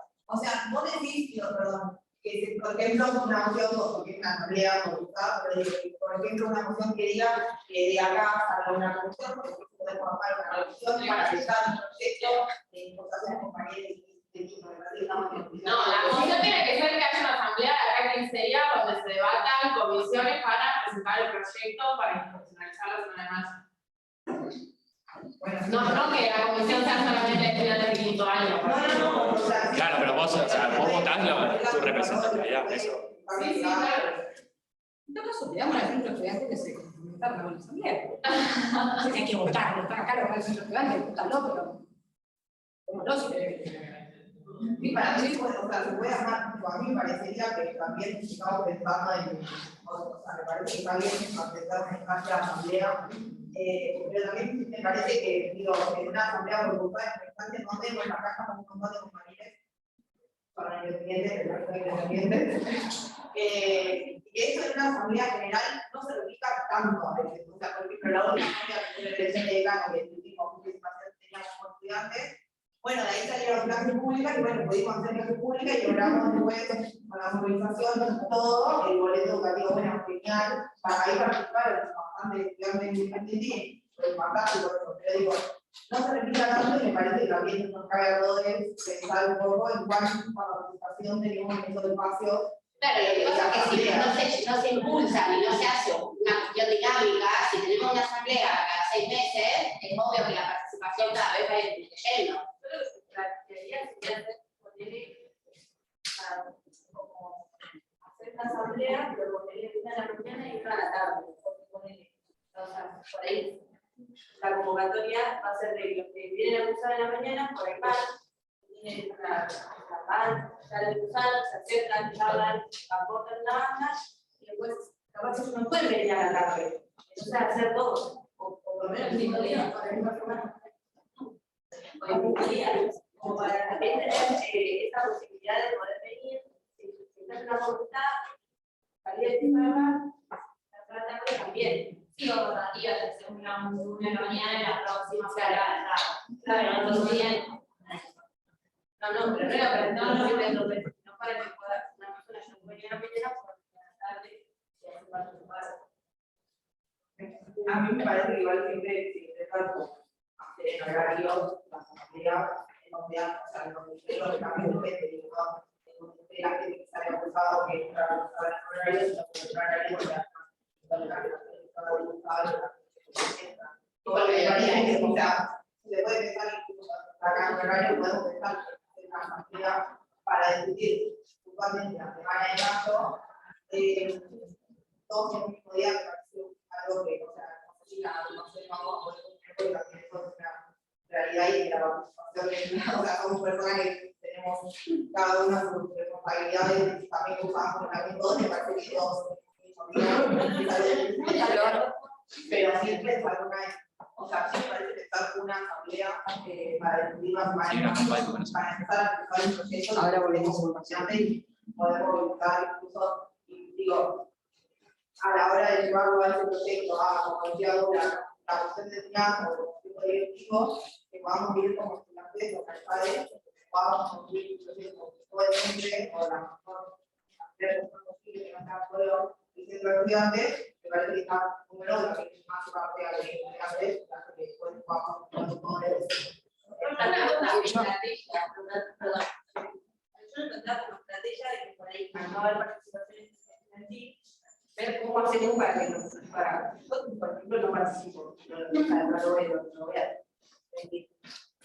vos decís, perdón, que por ejemplo una moción, porque es una asamblea voluntad, pero digo, por ejemplo una moción que diga que de acá salga una comisión, porque podemos armar una comisión para presentar un proyecto de importación compañeros de equipo. No, la moción tiene que ser que haya una asamblea de acá en 15 días donde se debatan comisiones para presentar el proyecto para institucionalizar la semana de marzo. No que la comisión sea solamente de estudiantes de quinto año. claro, pero vos votás tu representatividad, eso. Sí, claro. En todo caso, le damos al centro estudiante que se comprometa con la asamblea. No sé si hay que votar, no está acá lo que el centro estudiante, votalo, pero. Como no, Y para mí, se puede armar, a mí me parecería que también estamos pensando en, me parece que está bien pensar en espacio de asamblea, pero también me parece que, en una asamblea voluntad es donde en la caja con un montón de compañeros para independientes, y eso en una asamblea general no se replica tanto a veces, o sea, por ejemplo, la última asamblea que fue la elección de decano, que tuvimos participación teníamos como estudiantes. Bueno, de ahí salieron clases públicas y bueno, pudimos hacer clases públicas y logramos después con la movilización, todo, el boleto educativo, bueno, genial, para ahí participar bastante estudiantes independientes, pero fantástico, pero digo, no se repita tanto y me parece que también nos cabe a todos pensar un poco en cuánta participación tenemos en estos espacios. Claro, lo que pasa es que si no se impulsa y no se hace una cuestión dinámica, si tenemos una asamblea cada 6 meses, es obvio que la participación cada vez va a ir disminuyendo. Hacer una asamblea, pero ponerle una a la mañana y una a la tarde. O sea, por ahí la convocatoria va a ser de los que vienen a cursar en la mañana, por ahí van, vienen ya le cursaron, se acercan, charlan, aportan la banda, y después capaz que ellos no pueden venir a la tarde. Entonces hacer todo, o por lo menos el mismo día, para el mismo semana. O el mismo día, como para también tener esa posibilidad de poder venir, si no es una voluntad, salir de tema, la tarde también. Sí, o rotativa, de hacer una mañana y la próxima, claro, no bien. No, pero no era para entonces, no para que pueda una persona ya puede ir a la mañana por la tarde y hacer participar. A mí me parece que igual siempre se intenta hacer en horario la asamblea, en donde también depende, de la gente que sale acusado que entra a horarios, se puede pensar incluso acá en horario, podemos pensar en la asamblea para discutir puntualmente la semana de marzo, todos en el mismo día, me pareció algo que, o sea, no sé, vamos a poder porque también eso es una realidad y que la participación, o sea, somos personas que tenemos cada una sus responsabilidades y también usamos también todos, me parece que todos pero siempre es alguna, o sea, siempre parece estar una asamblea para discutir más para empezar a empezar el proceso. Ahora volvemos y podemos buscar incluso, digo, a la hora de llevarlo a ese proyecto, como decía la cuestión de enseñanza o el tipo de directivo, que podamos ir como estudiantes o calzades, que podamos construir un proyecto coherente o la mejor persona posible que no sea solo el centro de estudiantes, me parece que está número de que más parte de estudiantes, para que después podamos tener todo eso. Yo no tendrá como estrategia de que por ahí no haber participación estudiantil, ver cómo hacemos para que nos yo, por ejemplo, no participo, no voy a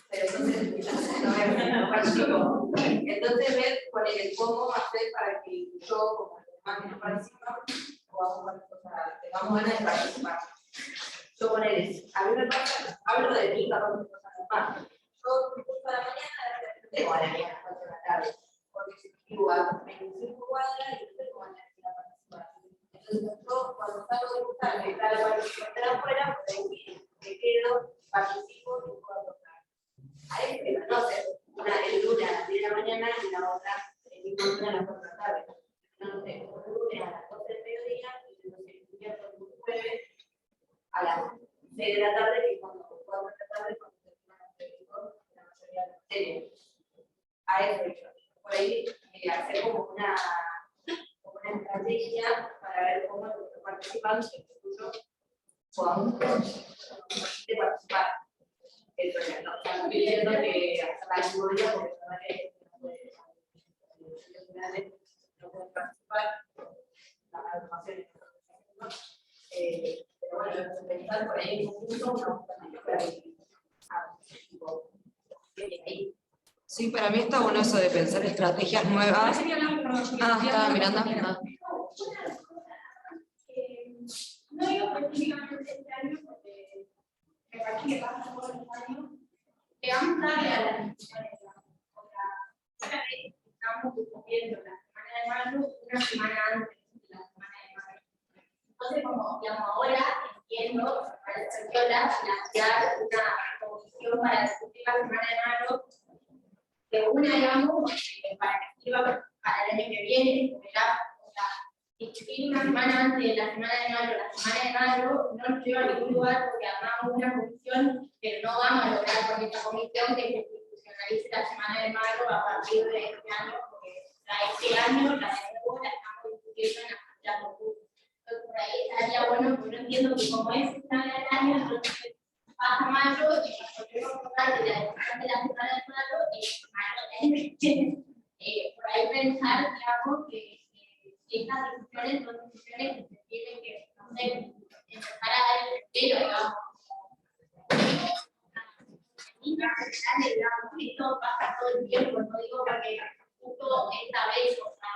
pero entonces no participo. Entonces ver cuál es el cómo hacer para que yo, como los demás que no participan, tengamos ganas de participar. Yo poner eso. A mí me pasa, hablo de mí, capaz de cosas más. Yo curso a la mañana o a las 4 de la tarde, porque se actúa 25 cuadras y no tengo ganas de participar. Entonces, yo cuando salgo de buscar, me claro, cuando estoy afuera, pues me quedo, participo y puedo tocar. A este, no sé, una el lunes a las 10 de la mañana y la otra el mismo lunes a las 4 de la tarde. No sé, un lunes a las 12 del mediodía y no sé, un miércoles, un jueves a las 6 de la tarde, que cuando 4 de la tarde, cuando terminan los periódicos, la mayoría de los medios. A eso yo. Por ahí, hacer como una estrategia para ver cómo los participantes en el futuro podamos participar. Están pidiendo que hasta el último día, porque la verdad que no pueden participar, la agrupación pero bueno, pensar por ahí en conjunto, no, Sí, para mí está bueno eso de pensar estrategias nuevas. Estaba mirando. No digo específicamente este año, porque me parece que pasa todos los años. Llegamos tarde a las discusiones. O sea, estamos discutiendo la semana de mayo, una semana antes de la semana de mayo. Entonces, como digamos, ahora entiendo, parece que plantear una comisión para discutir la semana de mayo, de una, digamos, para que sirva para el año que viene, ¿verdad? O sea, discutir una semana antes de la semana de mayo, no nos lleva a ningún lugar porque armamos una comisión, pero no vamos a lograr con esta comisión que se institucionalice la semana de mayo a partir de este año, porque este año la de nuevo la estamos discutiendo en la cultura. Entonces, por ahí estaría bueno, porque no entiendo que como es final del año, entonces pasa mayo y nos podemos tocar de la discusión de la semana de mayo por ahí pensar, digamos, que estas discusiones son discusiones que se tienen que, no sé, empezar a dar el respiro, digamos. Digamos, esto pasa todo el tiempo, no digo porque justo esta vez, o sea,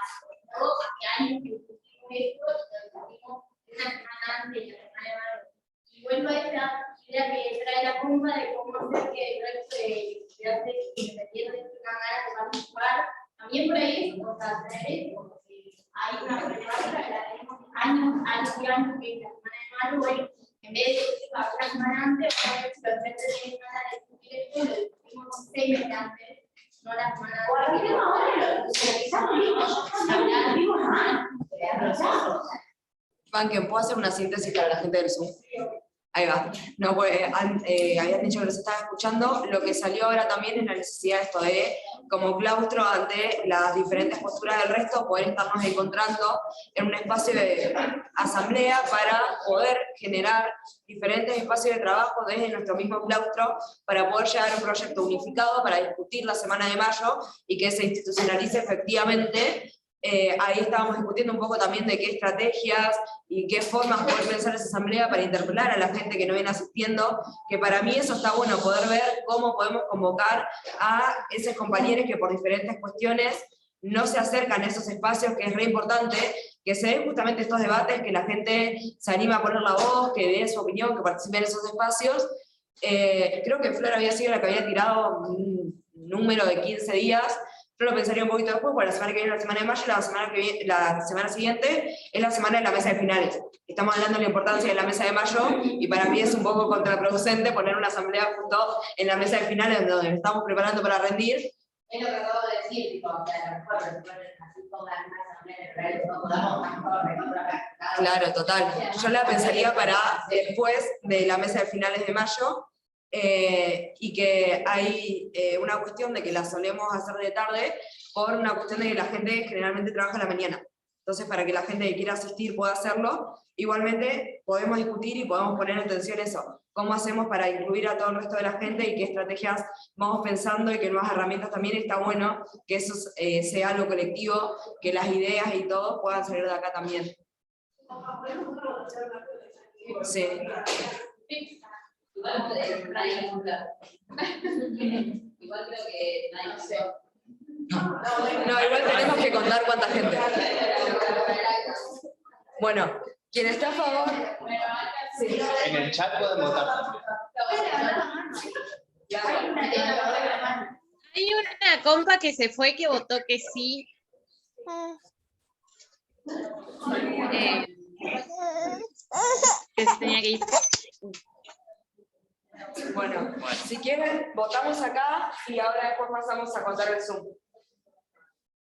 todos hace años que discutimos esto, y lo discutimos una semana antes de la semana de mayo. Y vuelvo a esta idea que trae la compa de cómo hacer que el resto de estudiantes independientes tengan ganas de participar. También por ahí, o sea, tener esto, porque hay una problemática que la tenemos años y años, que es la semana de mayo, bueno, en vez de una semana antes, si los frentes tienen ganas de discutir esto, lo discutimos 6 meses antes, no la semana antes. O aquí tenemos ahora, lo socializamos, Banquen, ¿puedo hacer una síntesis para la gente del Zoom? Ahí va. No, pues, habían dicho que los estaba escuchando. Lo que salió ahora también es la necesidad de esto de, como claustro ante las diferentes posturas del resto, poder estarnos encontrando en un espacio de asamblea para poder generar diferentes espacios de trabajo desde nuestro mismo claustro para poder llegar a un proyecto unificado para discutir la semana de mayo y que se institucionalice efectivamente. Ahí estábamos discutiendo un poco también de qué estrategias y qué formas poder pensar esa asamblea para interpelar a la gente que no viene asistiendo, que para mí eso está bueno, poder ver cómo podemos convocar a esos compañeros que por diferentes cuestiones no se acercan a esos espacios, que es re importante, que se den justamente estos debates, que la gente se anima a poner la voz, que dé su opinión, que participe en esos espacios. Creo que Flor había sido la que había tirado un número de 15 días. Yo lo pensaría un poquito después, porque la semana que viene es la semana de mayo, la semana siguiente es la semana de la mesa de finales. Estamos hablando de la importancia de la mesa de mayo, y para mí es un poco contraproducente poner una asamblea justo en la mesa de finales, donde nos estamos preparando para rendir. Es lo que acabo de decir, tipo, o sea, a lo mejor así pongan una asamblea de no podamos mejor. Claro, total. Yo la pensaría para después de la mesa de finales de mayo. Y que hay una cuestión de que la solemos hacer de tarde por una cuestión de que la gente generalmente trabaja a la mañana. Entonces, para que la gente que quiera asistir pueda hacerlo, igualmente podemos discutir y podemos poner en tensión eso. ¿Cómo hacemos para incluir a todo el resto de la gente y qué estrategias vamos pensando y qué nuevas herramientas también? Está bueno que eso sea algo colectivo, que las ideas y todo puedan salir de acá también. Sí. Igual nadie igual creo que nadie sé. No, igual tenemos que contar cuánta gente. Bueno, quien está a favor. Sí. En el chat pueden votar. Hay una compa que se fue que votó que sí. Que se tenía que ir. Bueno, si quieren, votamos acá y ahora después pasamos a contar el Zoom.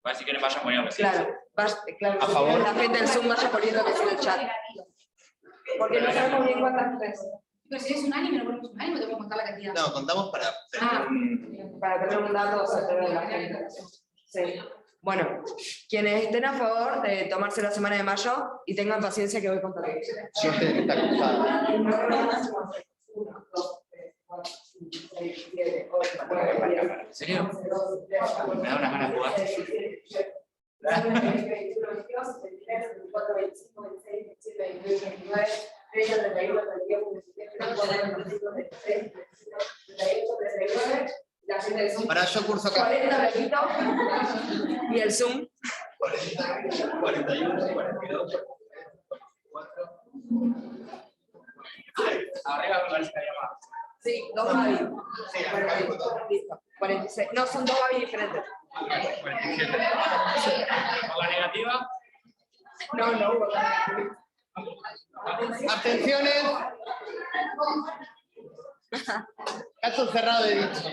Bueno, si quieren vayan poniendo que sí. Claro, claro. A favor. La gente del Zoom vaya poniendo que sí en el chat. Porque no sabemos bien cuántas veces. Pero si es unánime, no ponemos unánime, tenemos que contar la cantidad. No, contamos para tener un dato certero de la gente. Sí. Bueno, quienes estén a favor de tomarse la semana de mayo y tengan paciencia que voy contando. Yo sé que está cruzada. 1, 2, 3, 4, 5, 6, 7, 8, 9, ¿En serio? Me da unas ganas de jugar. 21, 22, 23, 24, 25, 26, 27, 28, 29, 30, 31, 32, 33, 34, 35, 36, 38, 39, la gente del Zoom. Para yo curso acá. 40, repito. Y el Zoom. 40, 41, 42, 4. Arriba me parece que había más. Sí, 2 Babi. Sí, acá hay dos. Listo. 46. No, son 2 Babi diferentes. 47. ¿Por la negativa? No, no hubo. Abstenciones. Caso cerrado de dicho.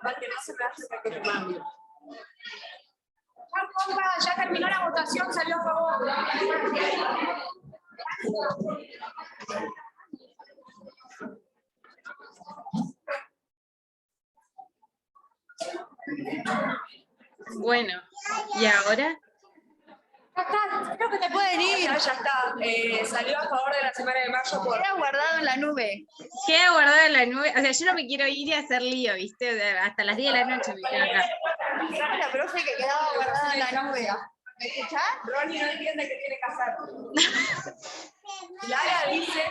Vale, que no se me hace que te mando. Ya terminó la votación, salió a favor. Bueno, ¿y ahora? Creo que te pueden ir. Ya está. Salió a favor de la semana de mayo por... Queda guardado en la nube. Queda guardado en la nube. O sea, yo no me quiero ir y hacer lío, ¿viste? O sea, hasta las 10 de la noche me quedo acá. La profe que quedaba guardada en la nube. ¿Me escuchás? Ronnie no entiende que tiene que hacer. Lara dice...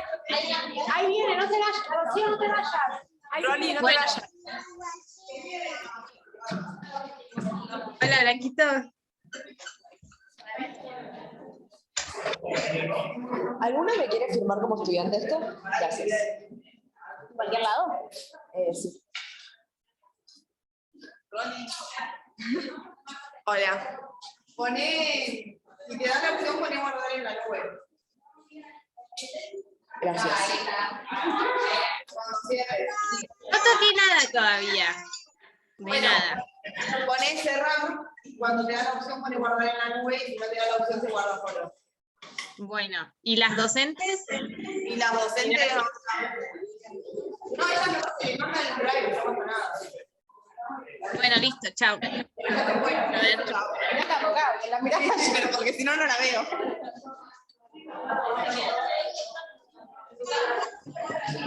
Ahí viene, no te vayas, Rocío, no te vayas. Ronnie, no te vayas. Hola, Blanquito. ¿Alguno me quiere firmar como estudiante esto? Gracias. ¿En cualquier lado? Sí. Hola. Poné, si te da la opción, poné guardar en la nube. Gracias. Cuando cierres. No toqué nada todavía. De Bueno, nada. Poné cerrar y cuando te da la opción, poné guardar en la nube y si no te da la opción, se guarda solo. Bueno, ¿y las docentes? Y las docentes no. No, ellas no mandan el drive, no pasa nada. Bueno, listo, chao. La mirás ayer, porque si no, no la veo.